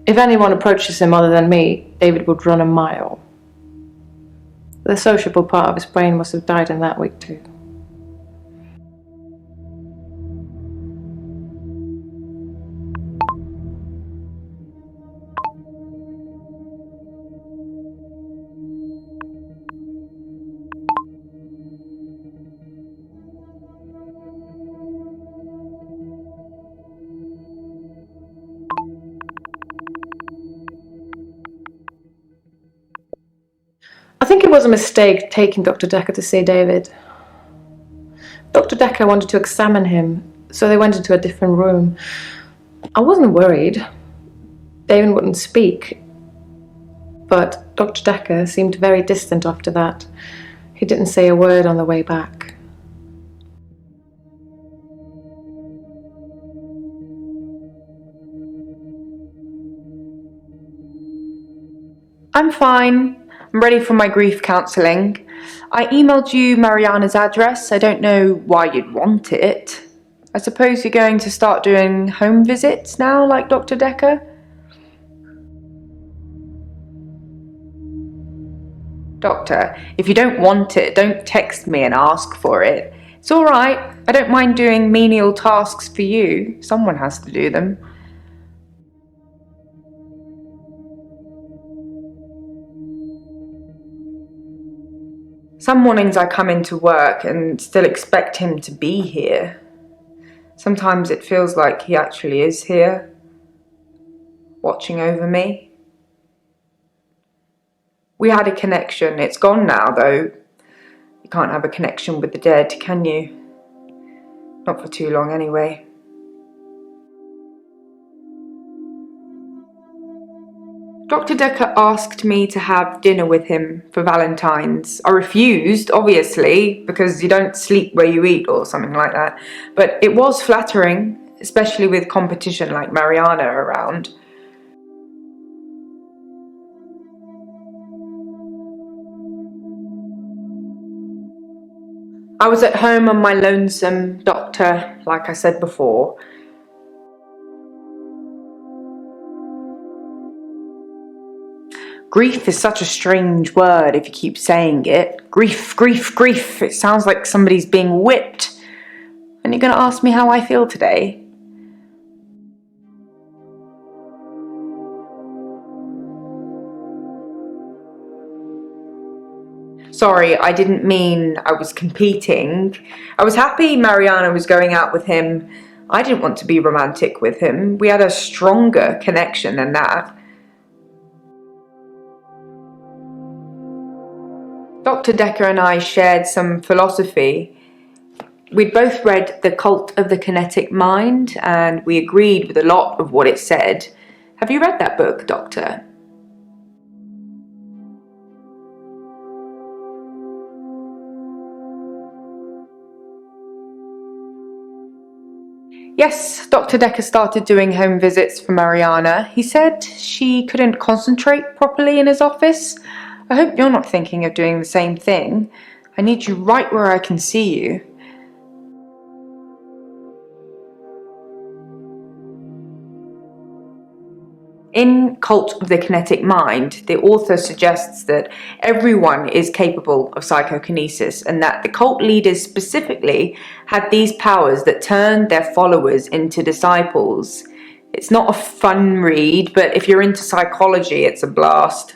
If anyone approaches him other than me, David would run a mile. The sociable part of his brain must have died in that week too. I think it was a mistake taking Dr. Dekker to see David. Dr. Dekker wanted to examine him, so they went into a different room. I wasn't worried. David wouldn't speak. But Dr. Dekker seemed very distant after that. He didn't say a word on the way back. I'm fine. I'm ready for my grief counselling. I emailed you Mariana's address. I don't know why you'd want it. I suppose you're going to start doing home visits now, like Dr. Dekker? Doctor, if you don't want it, don't text me and ask for it. It's all right. I don't mind doing menial tasks for you. Someone has to do them. Some mornings I come into work and still expect him to be here. Sometimes it feels like he actually is here, watching over me. We had a connection. It's gone now, though. You can't have a connection with the dead, can you? Not for too long, anyway. Dr. Dekker asked me to have dinner with him for Valentine's. I refused, obviously, because you don't sleep where you eat or something like that. But it was flattering, especially with competition like Mariana around. I was at home on my lonesome, Doctor, like I said before. Grief is such a strange word if you keep saying it. Grief, grief, grief. It sounds like somebody's being whipped. And you're going to ask me how I feel today? Sorry, I didn't mean I was competing. I was happy Mariana was going out with him. I didn't want to be romantic with him. We had a stronger connection than that. Dr. Dekker and I shared some philosophy. We'd both read The Cult of the Kinetic Mind, and we agreed with a lot of what it said. Have you read that book, Doctor? Yes, Dr. Dekker started doing home visits for Mariana. He said she couldn't concentrate properly in his office. I hope you're not thinking of doing the same thing. I need you right where I can see you. In Cult of the Kinetic Mind, the author suggests that everyone is capable of psychokinesis and that the cult leaders specifically had these powers that turned their followers into disciples. It's not a fun read, but if you're into psychology, it's a blast.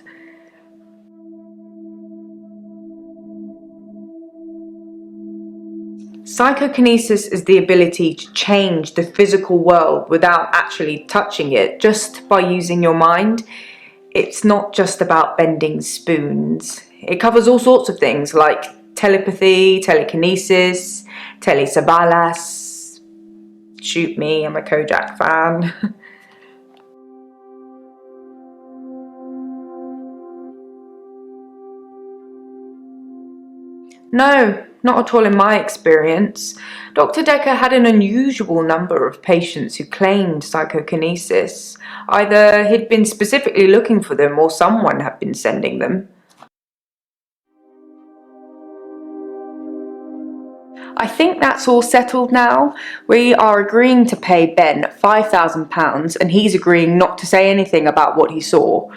Psychokinesis is the ability to change the physical world without actually touching it, just by using your mind. It's not just about bending spoons. It covers all sorts of things like telepathy, telekinesis, telesabalas. Shoot me, I'm a Kojak fan. No, not at all in my experience. Dr. Dekker had an unusual number of patients who claimed psychokinesis. Either he'd been specifically looking for them or someone had been sending them. I think that's all settled now. We are agreeing to pay Ben £5,000 and he's agreeing not to say anything about what he saw.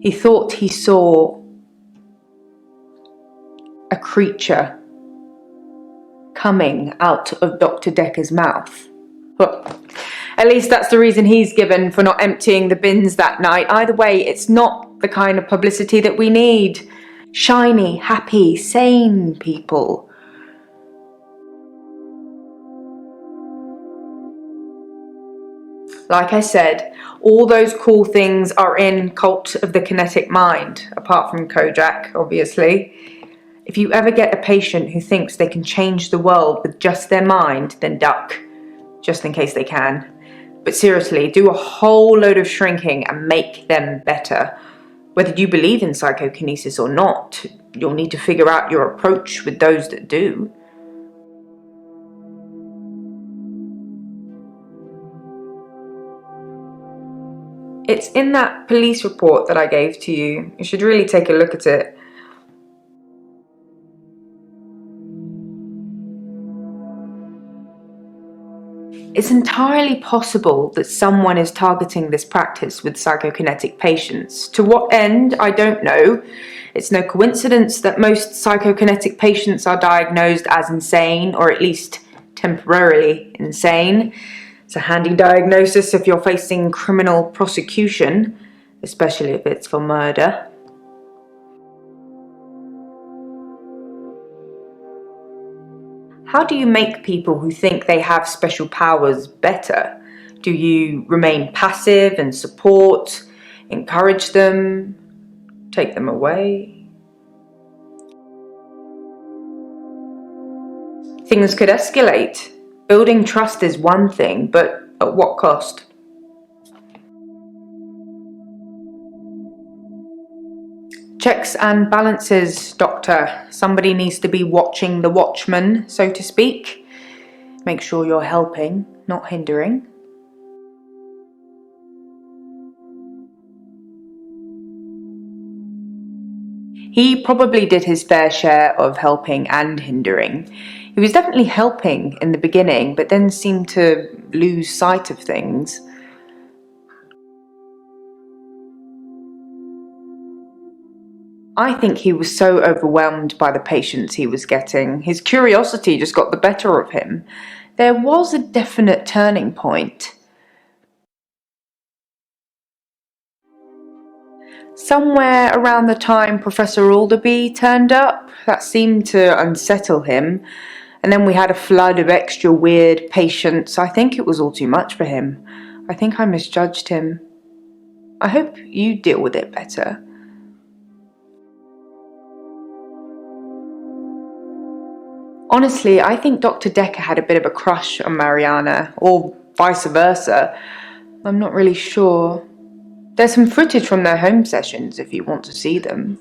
He thought he saw a creature coming out of Dr. Dekker's mouth. Well, at least that's the reason he's given for not emptying the bins that night. Either way, it's not the kind of publicity that we need. Shiny, happy, sane people. Like I said, all those cool things are in Cult of the Kinetic Mind, apart from Kojak, obviously. If you ever get a patient who thinks they can change the world with just their mind, then duck, just in case they can. But seriously, do a whole load of shrinking and make them better. Whether you believe in psychokinesis or not, you'll need to figure out your approach with those that do. It's in that police report that I gave to you. You should really take a look at it. It's entirely possible that someone is targeting this practice with psychokinetic patients. To what end, I don't know. It's no coincidence that most psychokinetic patients are diagnosed as insane, or at least temporarily insane. It's a handy diagnosis if you're facing criminal prosecution, especially if it's for murder. How do you make people who think they have special powers better? Do you remain passive and support, encourage them, take them away? Things could escalate. Building trust is one thing, but at what cost? Checks and balances, Doctor. Somebody needs to be watching the watchman, so to speak. Make sure you're helping, not hindering. He probably did his fair share of helping and hindering. He was definitely helping in the beginning, but then seemed to lose sight of things. I think he was so overwhelmed by the patients he was getting. His curiosity just got the better of him. There was a definite turning point. Somewhere around the time Professor Alderby turned up, that seemed to unsettle him. And then we had a flood of extra weird patients. I think it was all too much for him. I think I misjudged him. I hope you deal with it better. Honestly, I think Dr. Dekker had a bit of a crush on Mariana, or vice versa. I'm not really sure. There's some footage from their home sessions if you want to see them.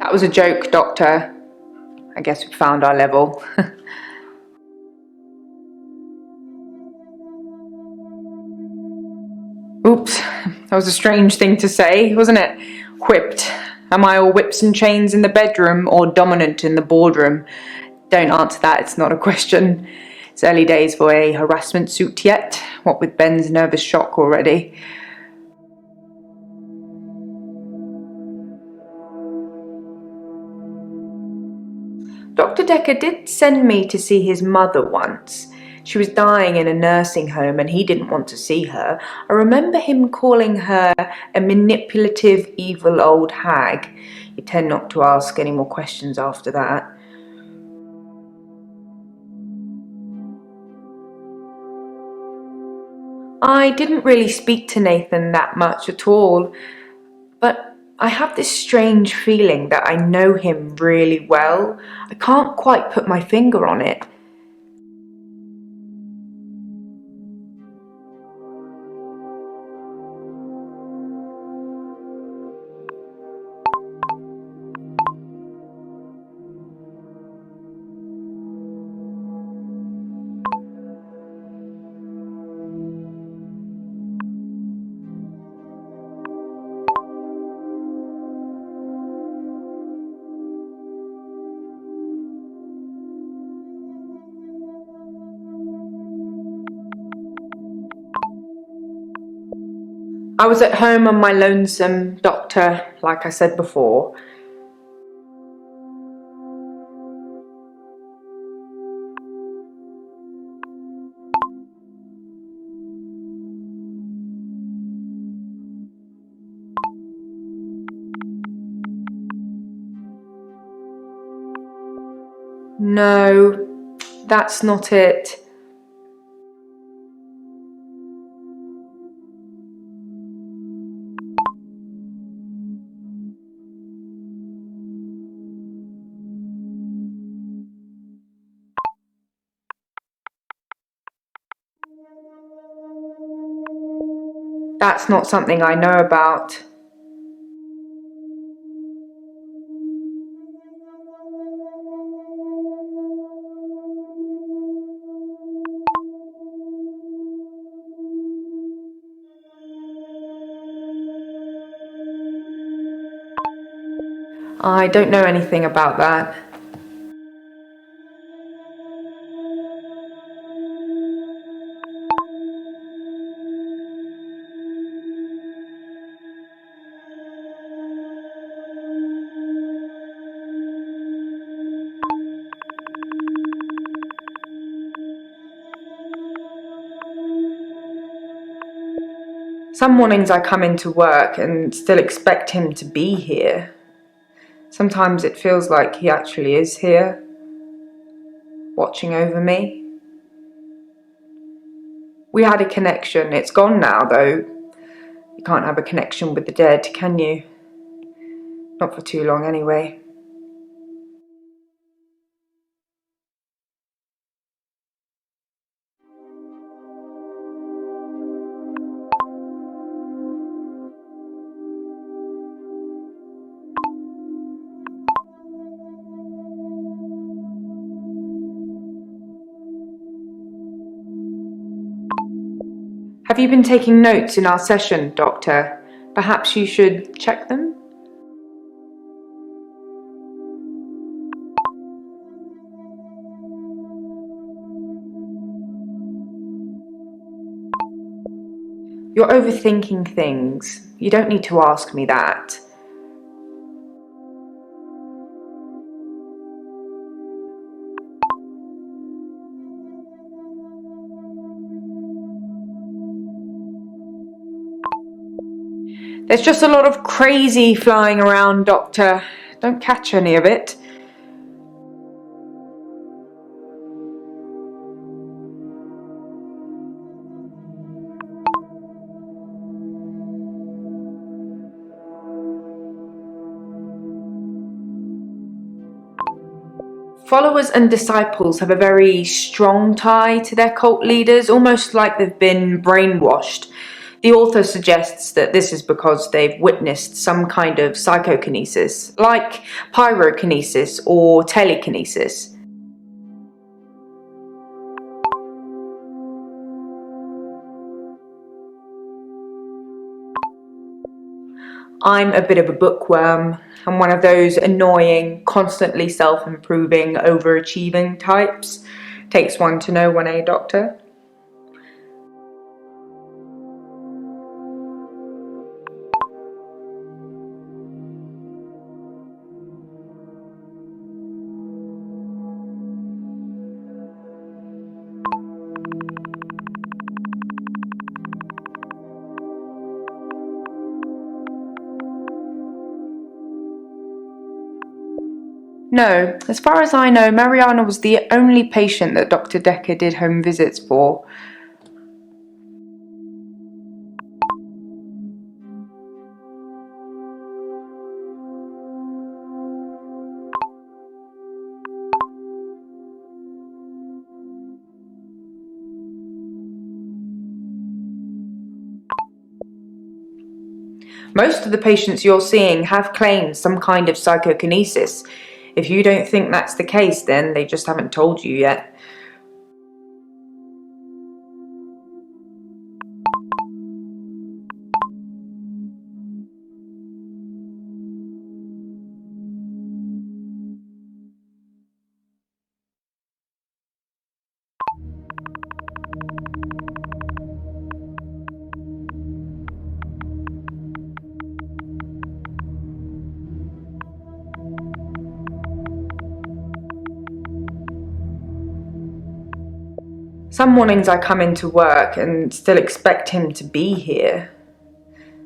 That was a joke, Doctor. I guess we found our level. Oops, that was a strange thing to say, wasn't it? Whipped. Am I all whips and chains in the bedroom or dominant in the boardroom? Don't answer that, it's not a question. It's early days for a harassment suit yet, what with Ben's nervous shock already. Dr. Dekker did send me to see his mother once. She was dying in a nursing home and he didn't want to see her. I remember him calling her a manipulative, evil old hag. You tend not to ask any more questions after that. I didn't really speak to Nathan that much at all, but I have this strange feeling that I know him really well. I can't quite put my finger on it. I was at home on my lonesome, Doctor, like I said before. No, that's not it. That's not something I know about. I don't know anything about that. Some mornings I come into work and still expect him to be here. Sometimes it feels like he actually is here, watching over me. We had a connection. It's gone now, though. You can't have a connection with the dead, can you? Not for too long, anyway. Have you been taking notes in our session, Doctor? Perhaps you should check them? You're overthinking things. You don't need to ask me that. There's just a lot of crazy flying around, Doctor. Don't catch any of it. Followers and disciples have a very strong tie to their cult leaders, almost like they've been brainwashed. The author suggests that this is because they've witnessed some kind of psychokinesis, like pyrokinesis or telekinesis. I'm a bit of a bookworm. I'm one of those annoying, constantly self-improving, overachieving types. Takes one to know one, eh, Doctor? No, as far as I know, Mariana was the only patient that Dr. Dekker did home visits for. Most of the patients you're seeing have claimed some kind of psychokinesis. If you don't think that's the case, then they just haven't told you yet. Some mornings I come into work and still expect him to be here.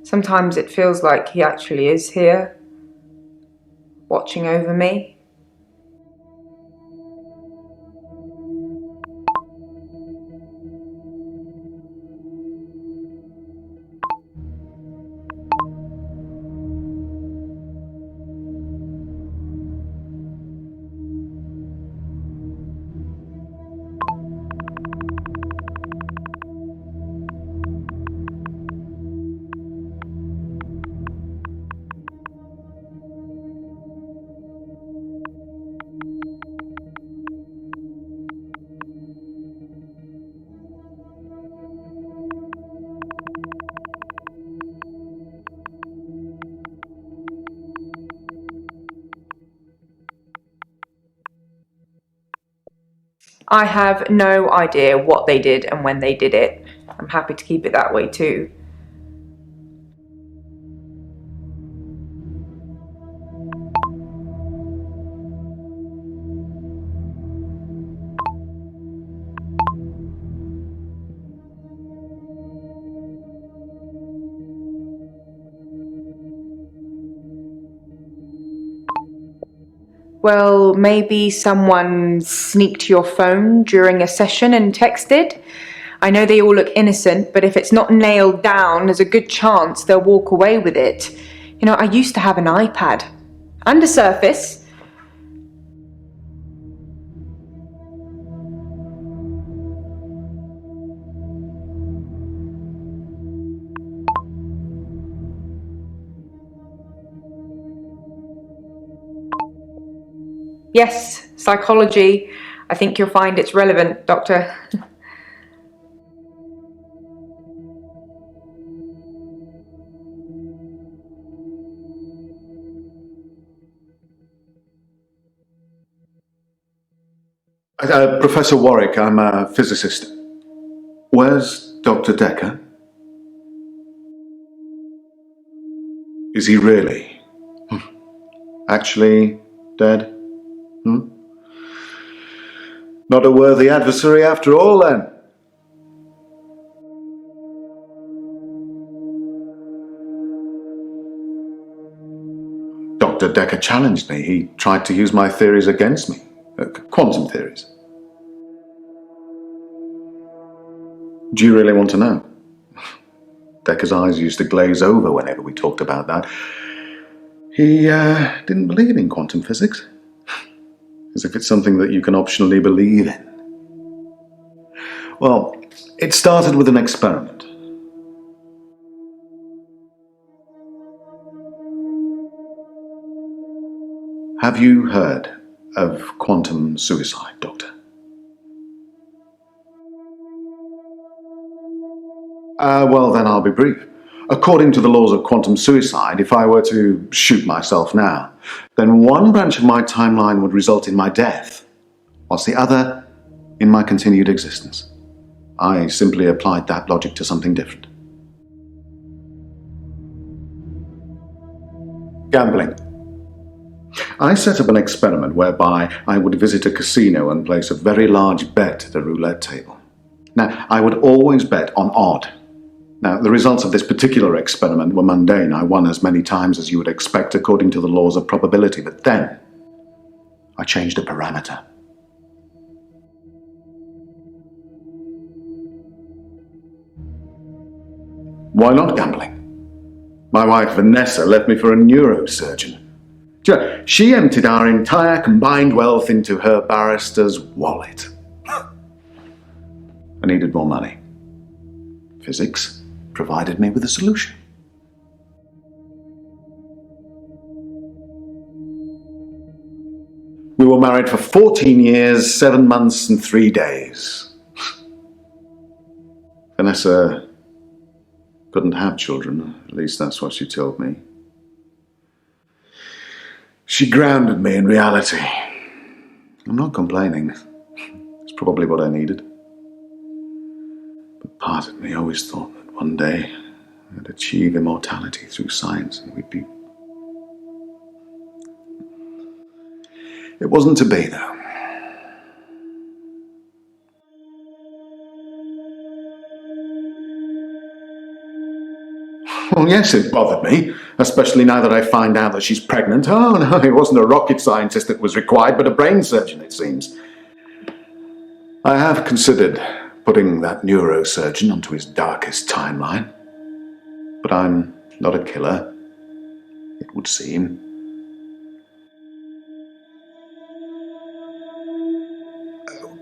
Sometimes it feels like he actually is here, watching over me. I have no idea what they did and when they did it. I'm happy to keep it that way too. Well, maybe someone sneaked your phone during a session and texted. I know they all look innocent, but if it's not nailed down, there's a good chance they'll walk away with it. You know, I used to have an iPad. And a Surface. Yes, psychology. I think you'll find it's relevant, Doctor. Professor Warwick, I'm a physicist. Where's Dr. Dekker? Is he really? Actually dead? Not a worthy adversary after all, then? Dr. Dekker challenged me. He tried to use my theories against me. Quantum theories. Do you really want to know? Dekker's eyes used to glaze over whenever we talked about that. He didn't believe in quantum physics. As if it's something that you can optionally believe in. Well, it started with an experiment. Have you heard of quantum suicide, Doctor? Well, then I'll be brief. According to the laws of quantum suicide, if I were to shoot myself now, then one branch of my timeline would result in my death, whilst the other in my continued existence. I simply applied that logic to something different. Gambling. I set up an experiment whereby I would visit a casino and place a very large bet at a roulette table. Now, I would always bet on odd. Now, the results of this particular experiment were mundane. I won as many times as you would expect according to the laws of probability, but then I changed a parameter. Why not gambling? My wife Vanessa left me for a neurosurgeon. She emptied our entire combined wealth into her barrister's wallet. I needed more money. Physics provided me with a solution. We were married for 14 years, 7 months and 3 days. Vanessa couldn't have children, at least that's what she told me. She grounded me in reality. I'm not complaining. It's probably what I needed. But part of me always thought that one day I'd achieve immortality through science and we'd be... It wasn't to be, though. Well, yes, it bothered me, especially now that I find out that she's pregnant. Oh, no, it wasn't a rocket scientist that was required, but a brain surgeon, it seems. I have considered putting that neurosurgeon onto his darkest timeline. But I'm not a killer, it would seem.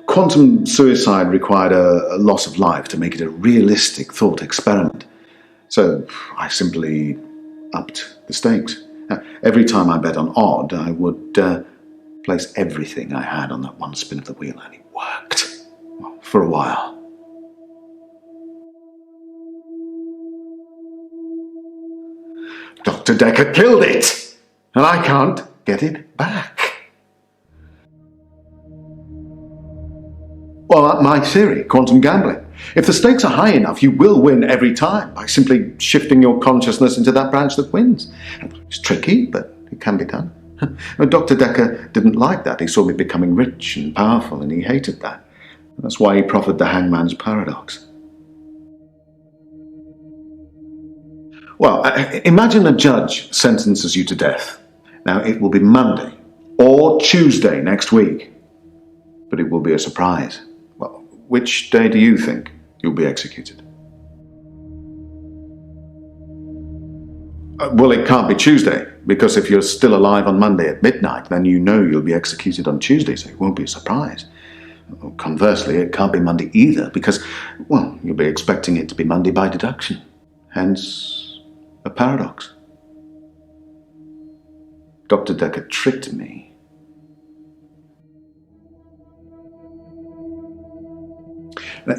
Quantum suicide required a loss of life to make it a realistic thought experiment. So I simply upped the stakes. Every time I bet on odd, I would place everything I had on that one spin of the wheel, and it worked. Well, for a while. Dr. Dekker killed it, and I can't get it back. Well, my theory, quantum gambling. If the stakes are high enough, you will win every time by simply shifting your consciousness into that branch that wins. It's tricky, but it can be done. Dr. Dekker didn't like that. He saw me becoming rich and powerful, and he hated that. That's why he proffered the hangman's paradox. Well, imagine a judge sentences you to death. Now, it will be Monday or Tuesday next week, but it will be a surprise. Well, which day do you think you'll be executed? Well, it can't be Tuesday, because if you're still alive on Monday at midnight, then you know you'll be executed on Tuesday, so it won't be a surprise. Conversely, it can't be Monday either, because, well, you'll be expecting it to be Monday by deduction. Hence, a paradox. Dr. Dekker tricked me.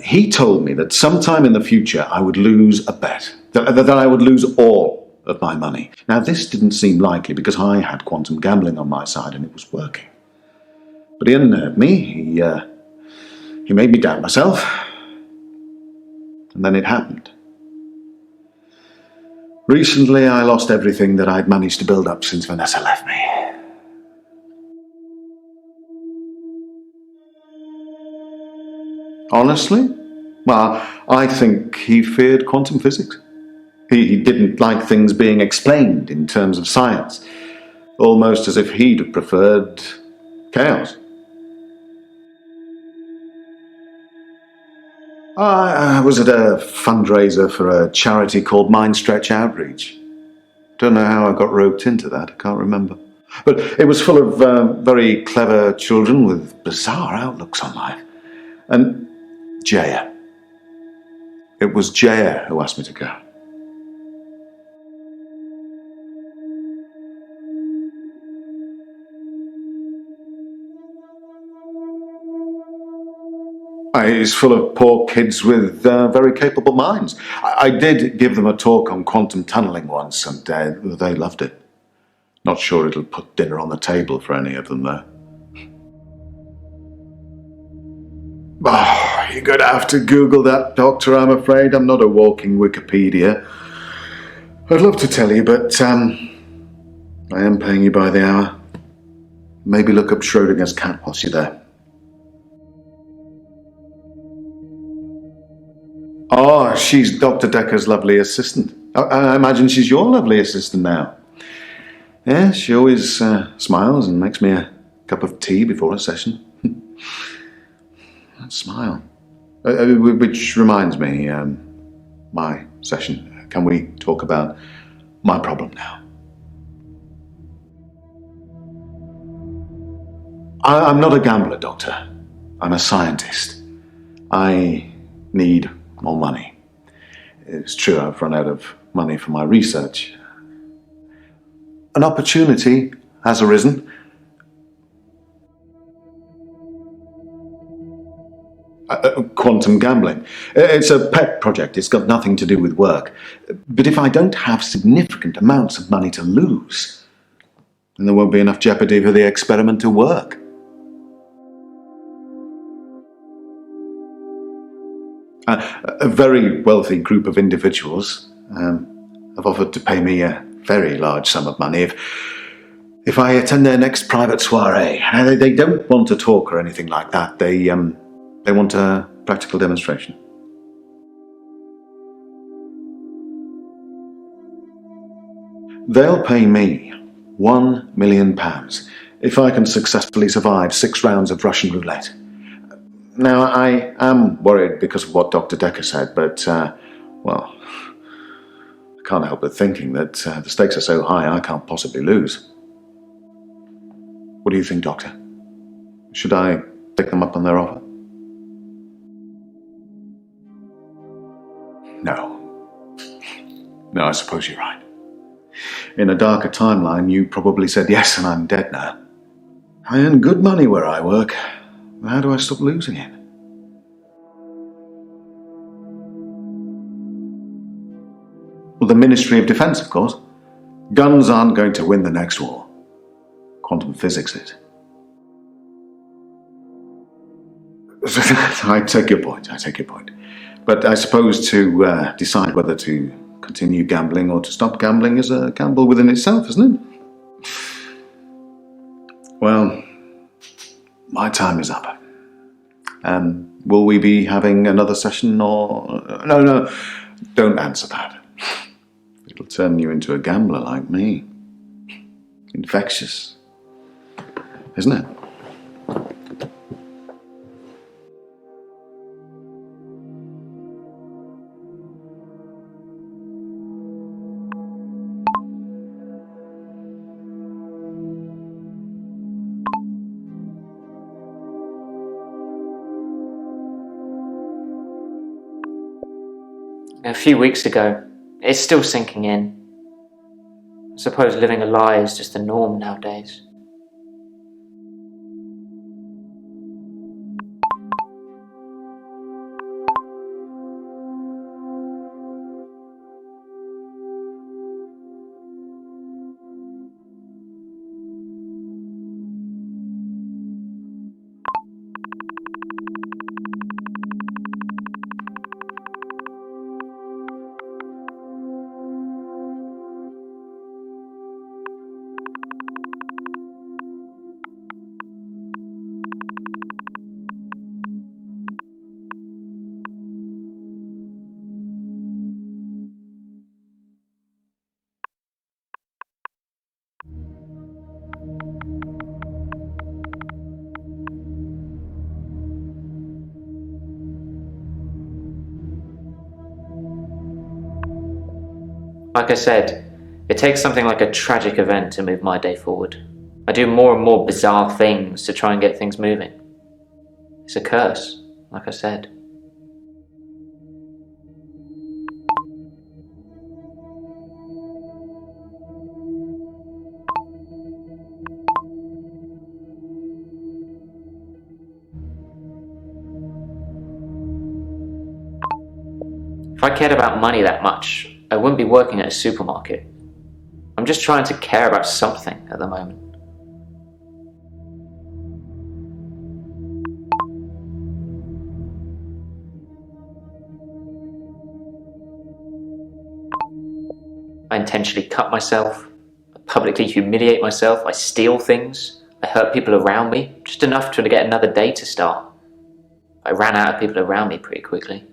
He told me that sometime in the future I would lose a bet, that I would lose all of my money. Now, this didn't seem likely because I had quantum gambling on my side and it was working. But he unnerved me, he made me doubt myself, and then it happened. Recently, I lost everything that I'd managed to build up since Vanessa left me. Honestly? Well, I think he feared quantum physics. He didn't like things being explained in terms of science, almost as if he'd have preferred chaos. I was at a fundraiser for a charity called Mind Stretch Outreach. Don't know how I got roped into that, I can't remember. But it was full of very clever children with bizarre outlooks on life. And Jaya. It was Jaya who asked me to go. It's full of poor kids with very capable minds. I did give them a talk on quantum tunneling once, and they loved it. Not sure it'll put dinner on the table for any of them, though. Oh, you're going to have to Google that, Doctor, I'm afraid. I'm not a walking Wikipedia. I'd love to tell you, but I am paying you by the hour. Maybe look up Schrodinger's cat whilst you're there. Oh, she's Dr. Dekker's lovely assistant. I imagine she's your lovely assistant now. Yeah, she always smiles and makes me a cup of tea before a session. That smile. Which reminds me, my session. Can we talk about my problem now? I'm not a gambler, Doctor. I'm a scientist. I need more money. It's true, I've run out of money for my research. An opportunity has arisen. Quantum gambling. It's a pet project. It's got nothing to do with work. But if I don't have significant amounts of money to lose, then there won't be enough jeopardy for the experiment to work. A very wealthy group of individuals have offered to pay me a very large sum of money if I attend their next private soiree. They don't want a talk or anything like that. They want a practical demonstration. They'll pay me £1 million if I can successfully survive 6 rounds of Russian roulette. Now, I am worried because of what Dr. Dekker said, but, well, I can't help but thinking that the stakes are so high I can't possibly lose. What do you think, Doctor? Should I take them up on their offer? No. No, I suppose you're right. In a darker timeline, you probably said yes and I'm dead now. I earn good money where I work. How do I stop losing it? Well, the Ministry of Defense, of course. Guns aren't going to win the next war. Quantum physics is. I take your point. But I suppose to decide whether to continue gambling or to stop gambling is a gamble within itself, isn't it? Well, my time is up. Will we be having another session or... No, don't answer that. It'll turn you into a gambler like me. Infectious, isn't it? A few weeks ago, it's still sinking in. I suppose living a lie is just the norm nowadays. Like I said, it takes something like a tragic event to move my day forward. I do more and more bizarre things to try and get things moving. It's a curse, like I said. If I cared about money that much, I wouldn't be working at a supermarket. I'm just trying to care about something at the moment. I intentionally cut myself, I publicly humiliate myself, I steal things, I hurt people around me, just enough to get another day to start. I ran out of people around me pretty quickly.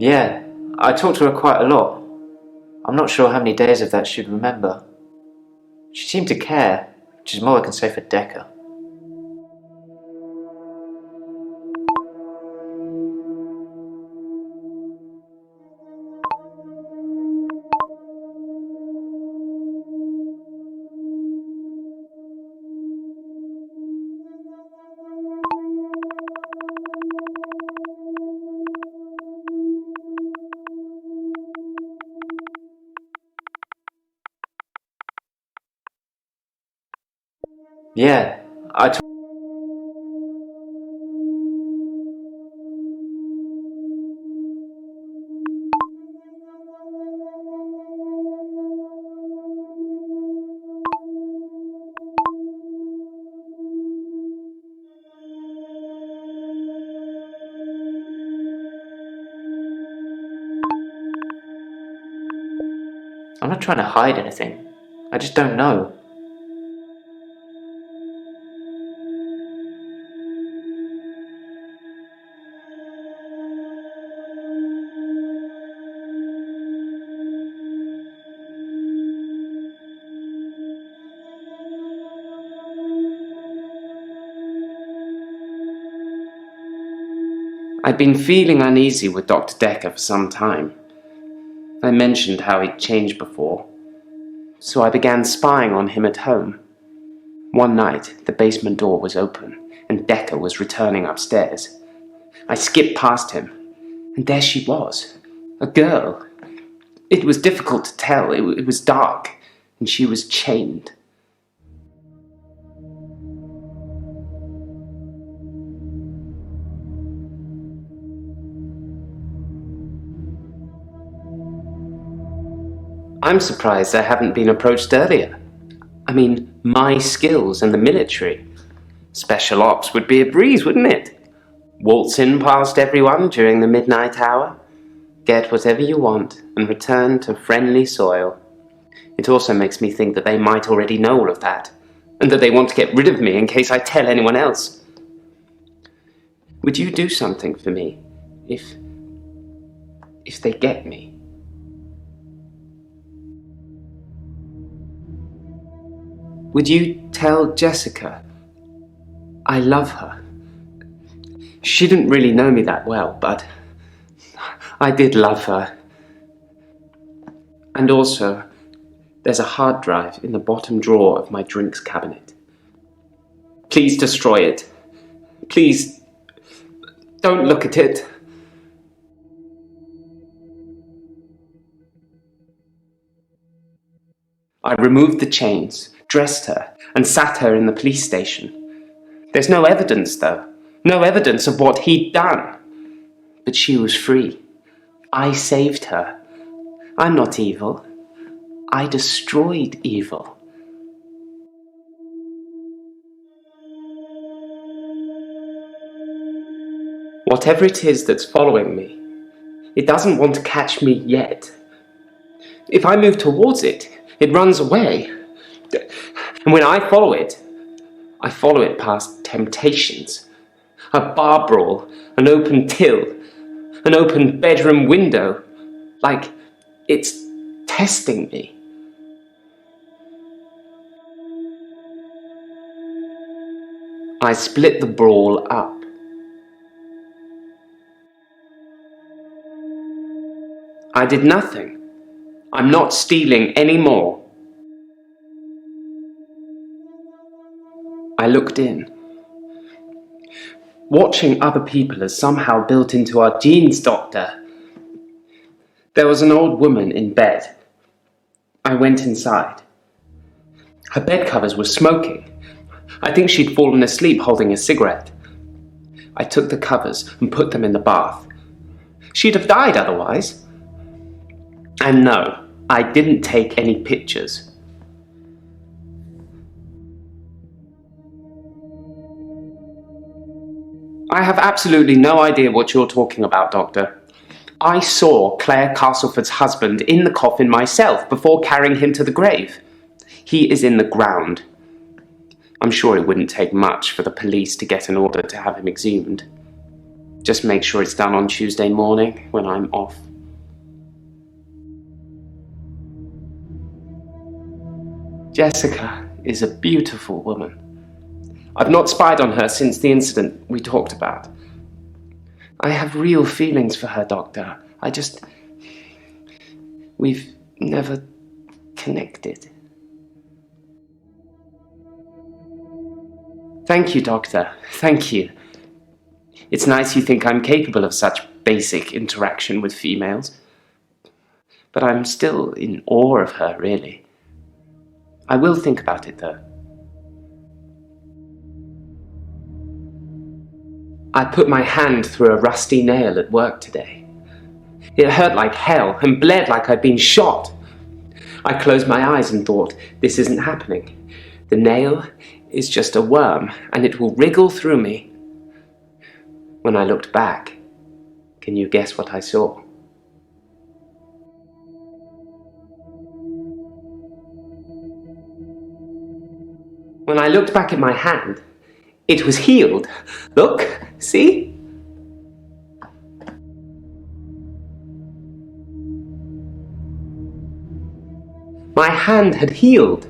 Yeah, I talked to her quite a lot. I'm not sure how many days of that she'd remember. She seemed to care, which is more I can say for Dekker. Yeah, I'm not trying to hide anything. I just don't know. I'd been feeling uneasy with Dr. Dekker for some time. I mentioned how he'd changed before, so I began spying on him at home. One night, the basement door was open, and Dekker was returning upstairs. I skipped past him, and there she was, a girl. It was difficult to tell, it was dark, and she was chained. I'm surprised I haven't been approached earlier. I mean, my skills in the military. Special ops would be a breeze, wouldn't it? Waltz in past everyone during the midnight hour, get whatever you want, and return to friendly soil. It also makes me think that they might already know all of that, and that they want to get rid of me in case I tell anyone else. Would you do something for me if they get me? Would you tell Jessica I love her? She didn't really know me that well, but I did love her. And also, there's a hard drive in the bottom drawer of my drinks cabinet. Please destroy it. Please, don't look at it. I removed the chains, dressed her, and sat her in the police station. There's no evidence, though. No evidence of what he'd done. But she was free. I saved her. I'm not evil. I destroyed evil. Whatever it is that's following me, it doesn't want to catch me yet. If I move towards it, it runs away. And when I follow it past temptations. A bar brawl, an open till, an open bedroom window. Like it's testing me. I split the brawl up. I did nothing. I'm not stealing anymore. I looked in. Watching other people is somehow built into our genes, Doctor. There was an old woman in bed. I went inside. Her bed covers were smoking. I think she'd fallen asleep holding a cigarette. I took the covers and put them in the bath. She'd have died otherwise. And no, I didn't take any pictures. I have absolutely no idea what you're talking about, Doctor. I saw Claire Castleford's husband in the coffin myself before carrying him to the grave. He is in the ground. I'm sure it wouldn't take much for the police to get an order to have him exhumed. Just make sure it's done on Tuesday morning when I'm off. Jessica is a beautiful woman. I've not spied on her since the incident we talked about. I have real feelings for her, Doctor. We've never connected. Thank you, Doctor. Thank you. It's nice you think I'm capable of such basic interaction with females. But I'm still in awe of her, really. I will think about it, though. I put my hand through a rusty nail at work today. It hurt like hell and bled like I'd been shot. I closed my eyes and thought, this isn't happening. The nail is just a worm and it will wriggle through me. When I looked back, can you guess what I saw? When I looked back at my hand, it was healed. Look, see? My hand had healed.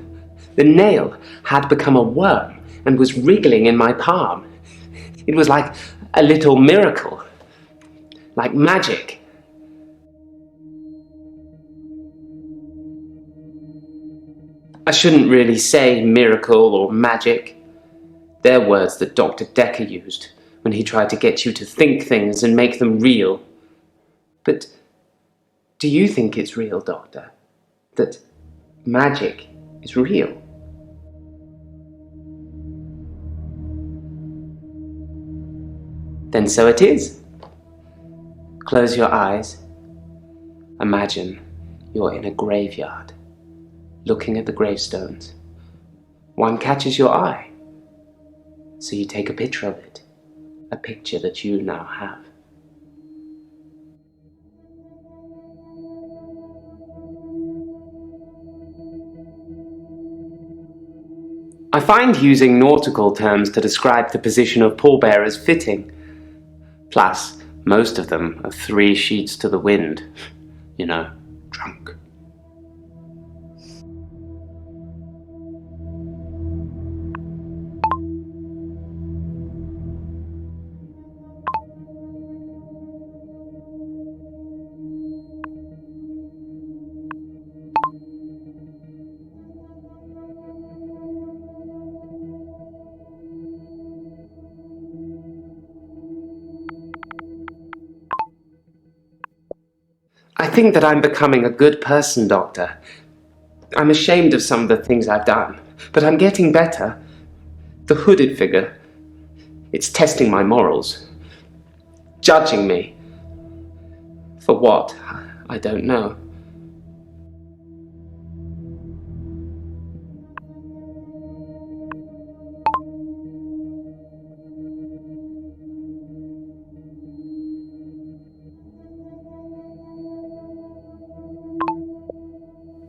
The nail had become a worm and was wriggling in my palm. It was like a little miracle, like magic. I shouldn't really say miracle or magic. They're words that Dr. Dekker used when he tried to get you to think things and make them real. But do you think it's real, Doctor? That magic is real? Then so it is. Close your eyes. Imagine you're in a graveyard, looking at the gravestones. One catches your eye, so you take a picture of it, a picture that you now have. I find using nautical terms to describe the position of pallbearers fitting. Plus, most of them are 3 sheets to the wind. You know, drunk. I think that I'm becoming a good person, Doctor. I'm ashamed of some of the things I've done, but I'm getting better. The hooded figure, it's testing my morals, judging me. For what? I don't know.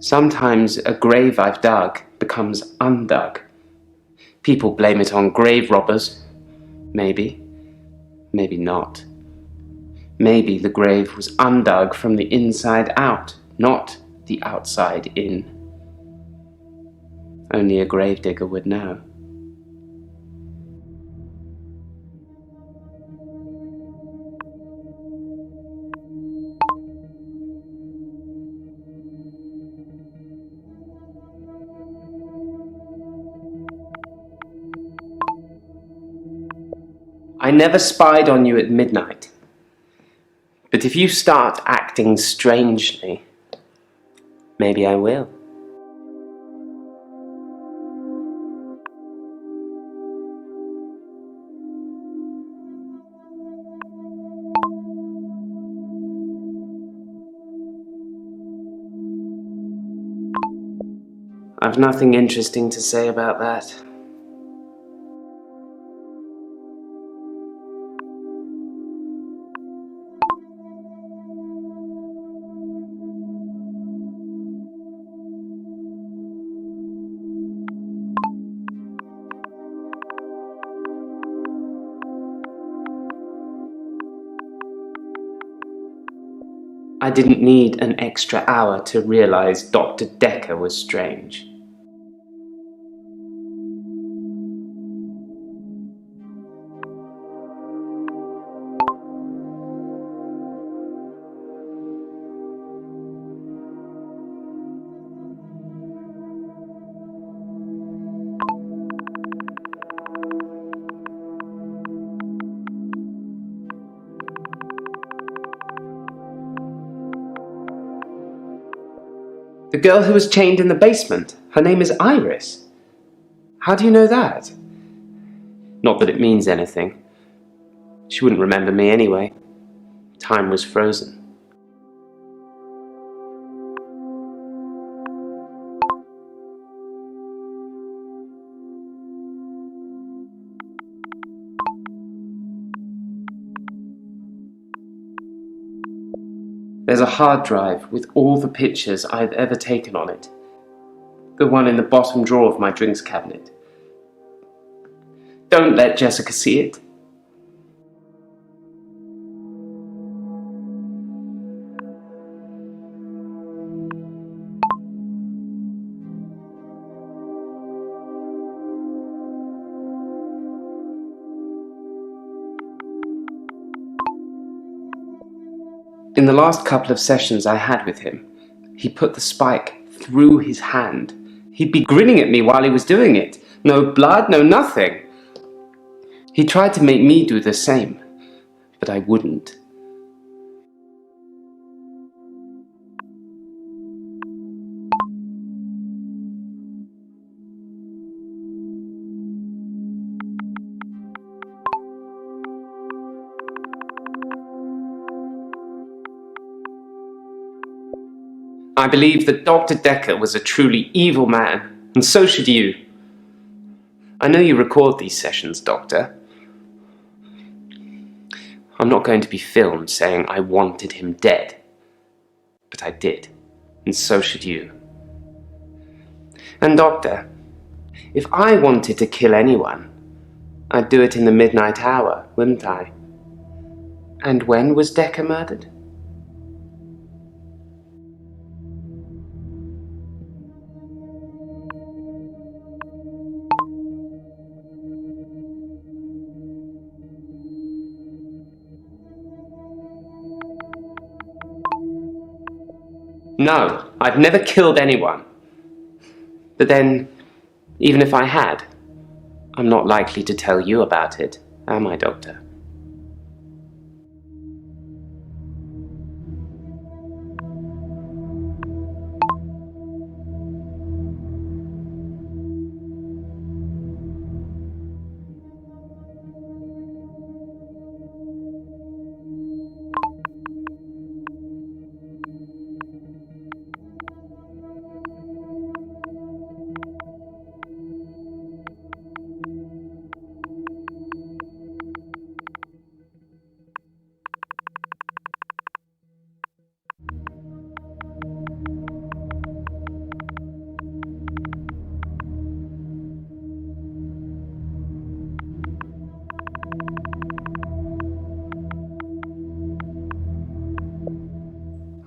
Sometimes a grave I've dug becomes undug. People blame it on grave robbers. Maybe. Maybe not. Maybe the grave was undug from the inside out, not the outside in. Only a gravedigger would know. I never spied on you at midnight. But if you start acting strangely, maybe I will. I've nothing interesting to say about that. I didn't need an extra hour to realize Dr. Dekker was strange. The girl who was chained in the basement, her name is Iris. How do you know that? Not that it means anything. She wouldn't remember me anyway. Time was frozen. There's a hard drive with all the pictures I've ever taken on it. The one in the bottom drawer of my drinks cabinet. Don't let Jessica see it. In the last couple of sessions I had with him, he put the spike through his hand. He'd be grinning at me while he was doing it. No blood, no nothing. He tried to make me do the same, but I wouldn't. I believe that Dr. Dekker was a truly evil man, and so should you. I know you record these sessions, Doctor. I'm not going to be filmed saying I wanted him dead. But I did, and so should you. And Doctor, if I wanted to kill anyone, I'd do it in the midnight hour, wouldn't I? And when was Dekker murdered? No, I've never killed anyone. But then, even if I had, I'm not likely to tell you about it, am I, Doctor?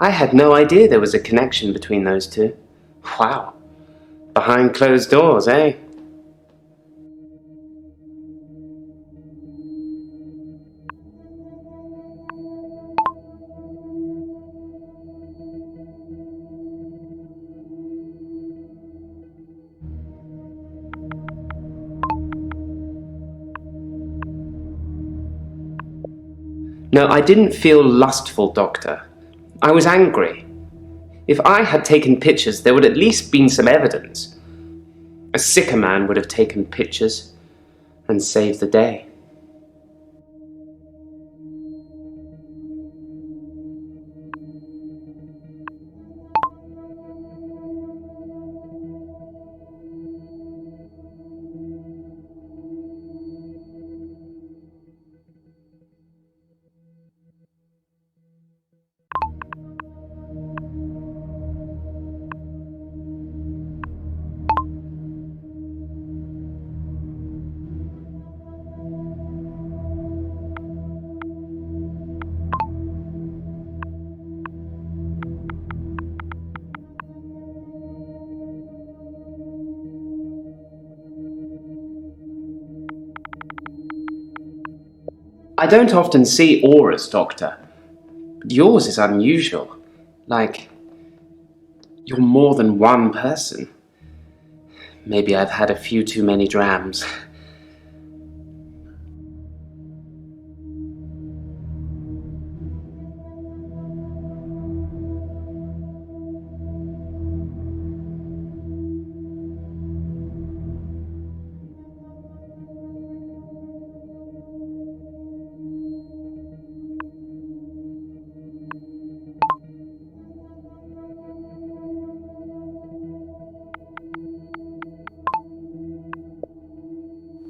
I had no idea there was a connection between those two. Wow. Behind closed doors, eh? No, I didn't feel lustful, Doctor. I was angry. If I had taken pictures, there would at least been some evidence. A sicker man would have taken pictures and saved the day. I don't often see auras, Doctor, but yours is unusual. Like, you're more than one person. Maybe I've had a few too many drams.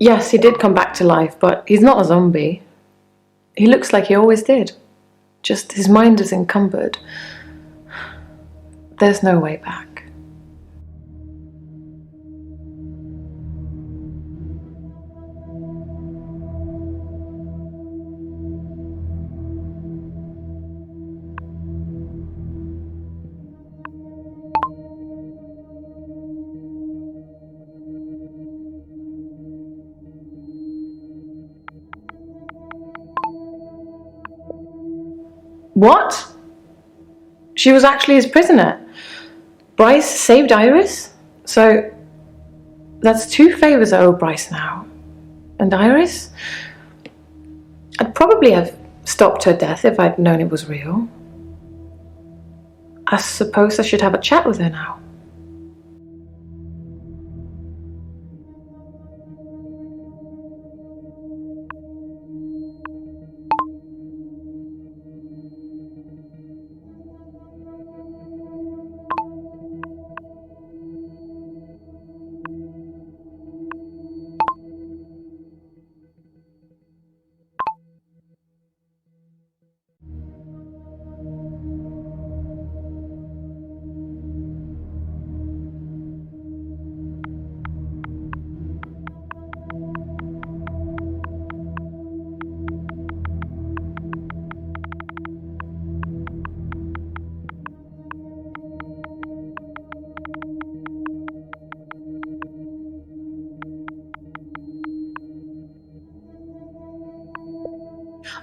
Yes, he did come back to life, but he's not a zombie. He looks like he always did. Just his mind is encumbered. There's no way back. What? She was actually his prisoner. Bryce saved Iris? So that's 2 favors I owe Bryce now. And Iris? I'd probably have stopped her death if I'd known it was real. I suppose I should have a chat with her now.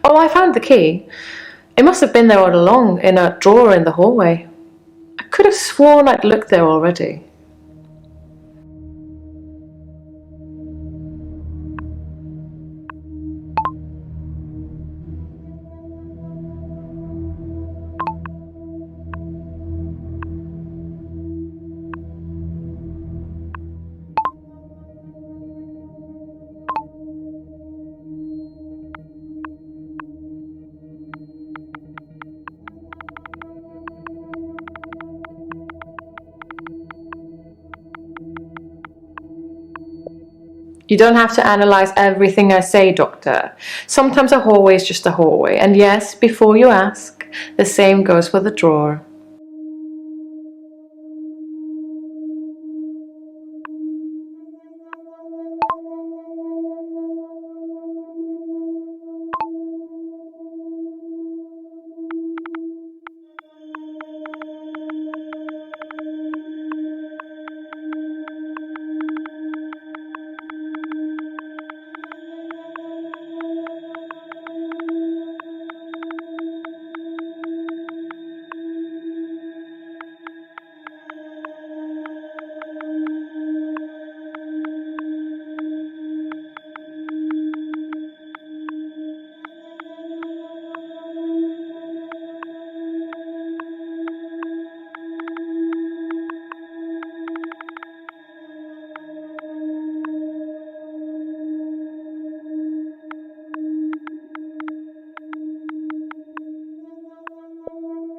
Oh, I found the key. It must have been there all along, in a drawer in the hallway. I could have sworn I'd looked there already. You don't have to analyze everything I say, Doctor. Sometimes a hallway is just a hallway. And yes, before you ask, the same goes for the drawer.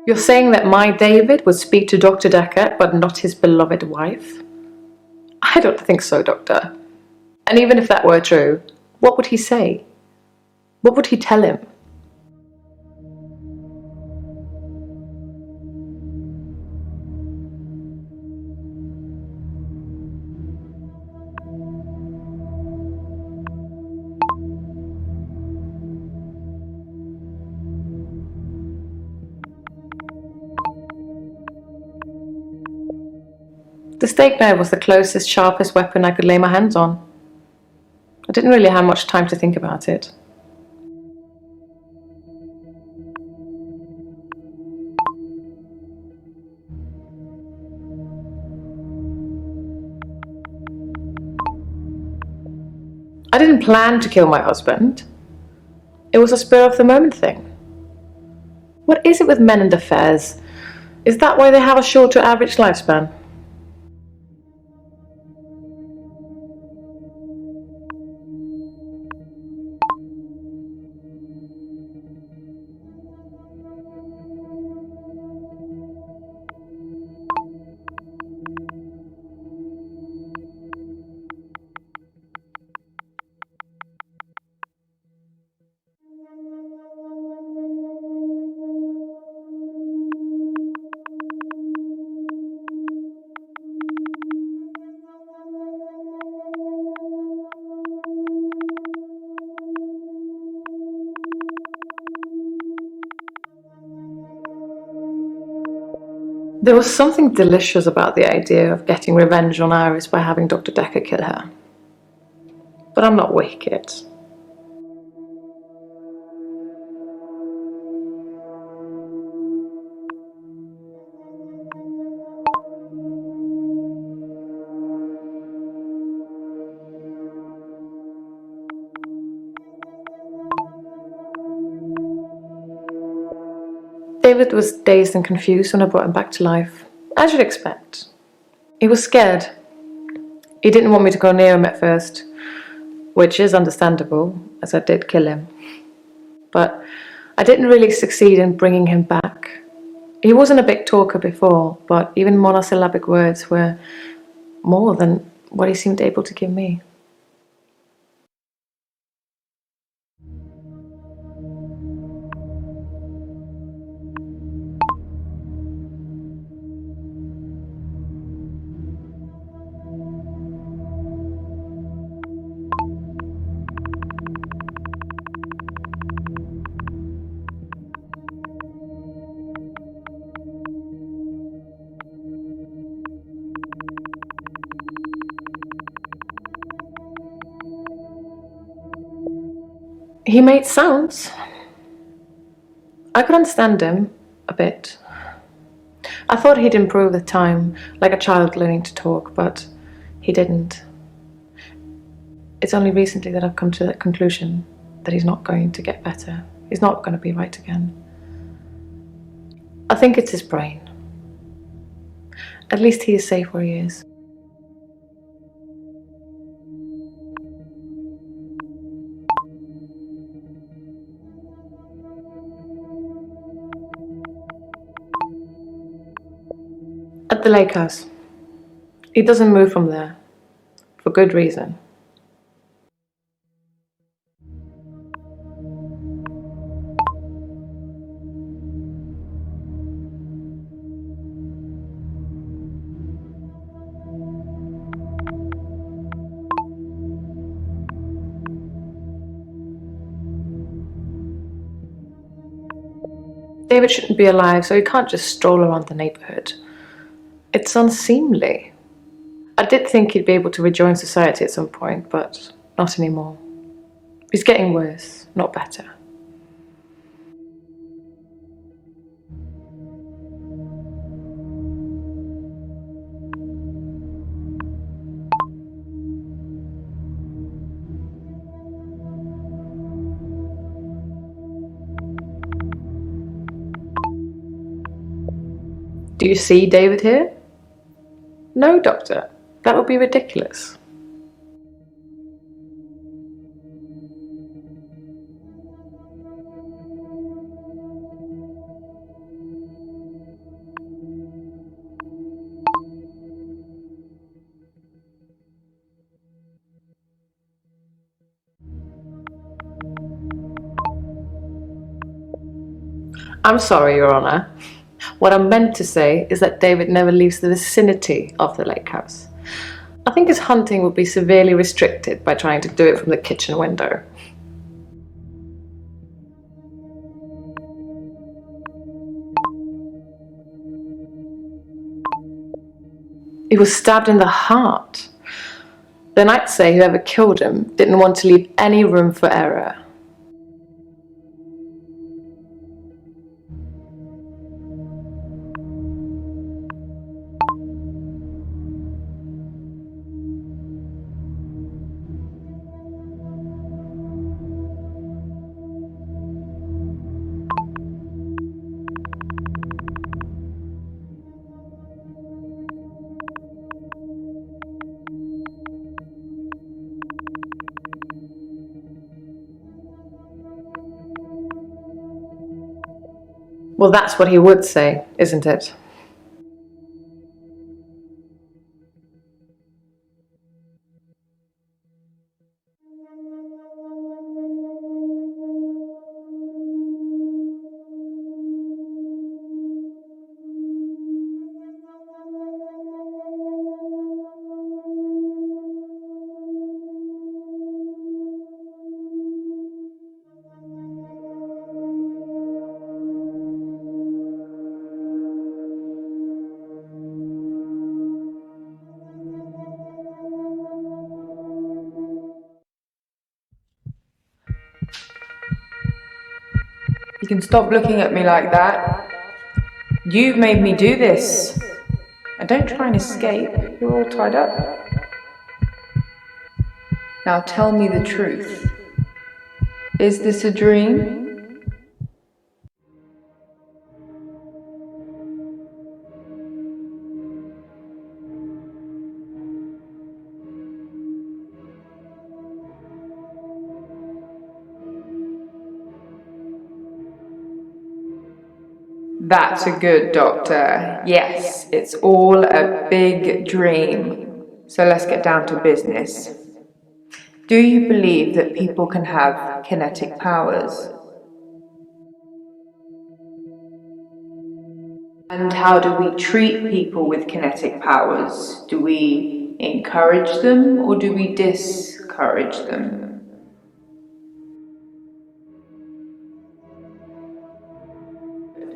You're saying that my David would speak to Dr. Dekker, but not his beloved wife? I don't think so, Doctor. And even if that were true, what would he say? What would he tell him? The steak knife was the closest, sharpest weapon I could lay my hands on. I didn't really have much time to think about it. I didn't plan to kill my husband. It was a spur-of-the-moment thing. What is it with men and affairs? Is that why they have a shorter average lifespan? There was something delicious about the idea of getting revenge on Iris by having Dr. Dekker kill her. But I'm not wicked. David was dazed and confused when I brought him back to life, as you'd expect. He was scared. He didn't want me to go near him at first, which is understandable, as I did kill him. But I didn't really succeed in bringing him back. He wasn't a big talker before, but even monosyllabic words were more than what he seemed able to give me. He made sounds. I could understand him a bit. I thought he'd improve with time, like a child learning to talk, but he didn't. It's only recently that I've come to that conclusion that he's not going to get better. He's not going to be right again. I think it's his brain. At least he is safe where he is. At the lake house. He doesn't move from there, for good reason. David shouldn't be alive, so he can't just stroll around the neighborhood. It's unseemly. I did think he'd be able to rejoin society at some point, but not anymore. He's getting worse, not better. Do you see David here? No, Doctor. That would be ridiculous. I'm sorry, Your Honor. What I meant to say is that David never leaves the vicinity of the lake house. I think his hunting would be severely restricted by trying to do it from the kitchen window. He was stabbed in the heart. Then I'd say whoever killed him didn't want to leave any room for error. Well, that's what he would say, isn't it? You can stop looking at me like that. You've made me do this. And don't try and escape. You're all tied up. Now tell me the truth. Is this a dream? That's a good doctor. Yes, it's all a big dream. So let's get down to business. Do you believe that people can have kinetic powers? And how do we treat people with kinetic powers? Do we encourage them or do we discourage them?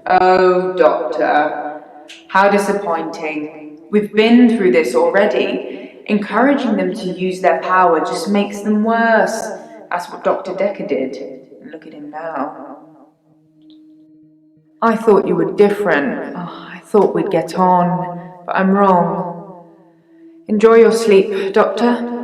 Oh, Doctor, how disappointing. We've been through this already. Encouraging them to use their power just makes them worse. That's what Dr. Dekker did. And look at him now. I thought you were different. I thought we'd get on, but I'm wrong. Enjoy your sleep, Doctor.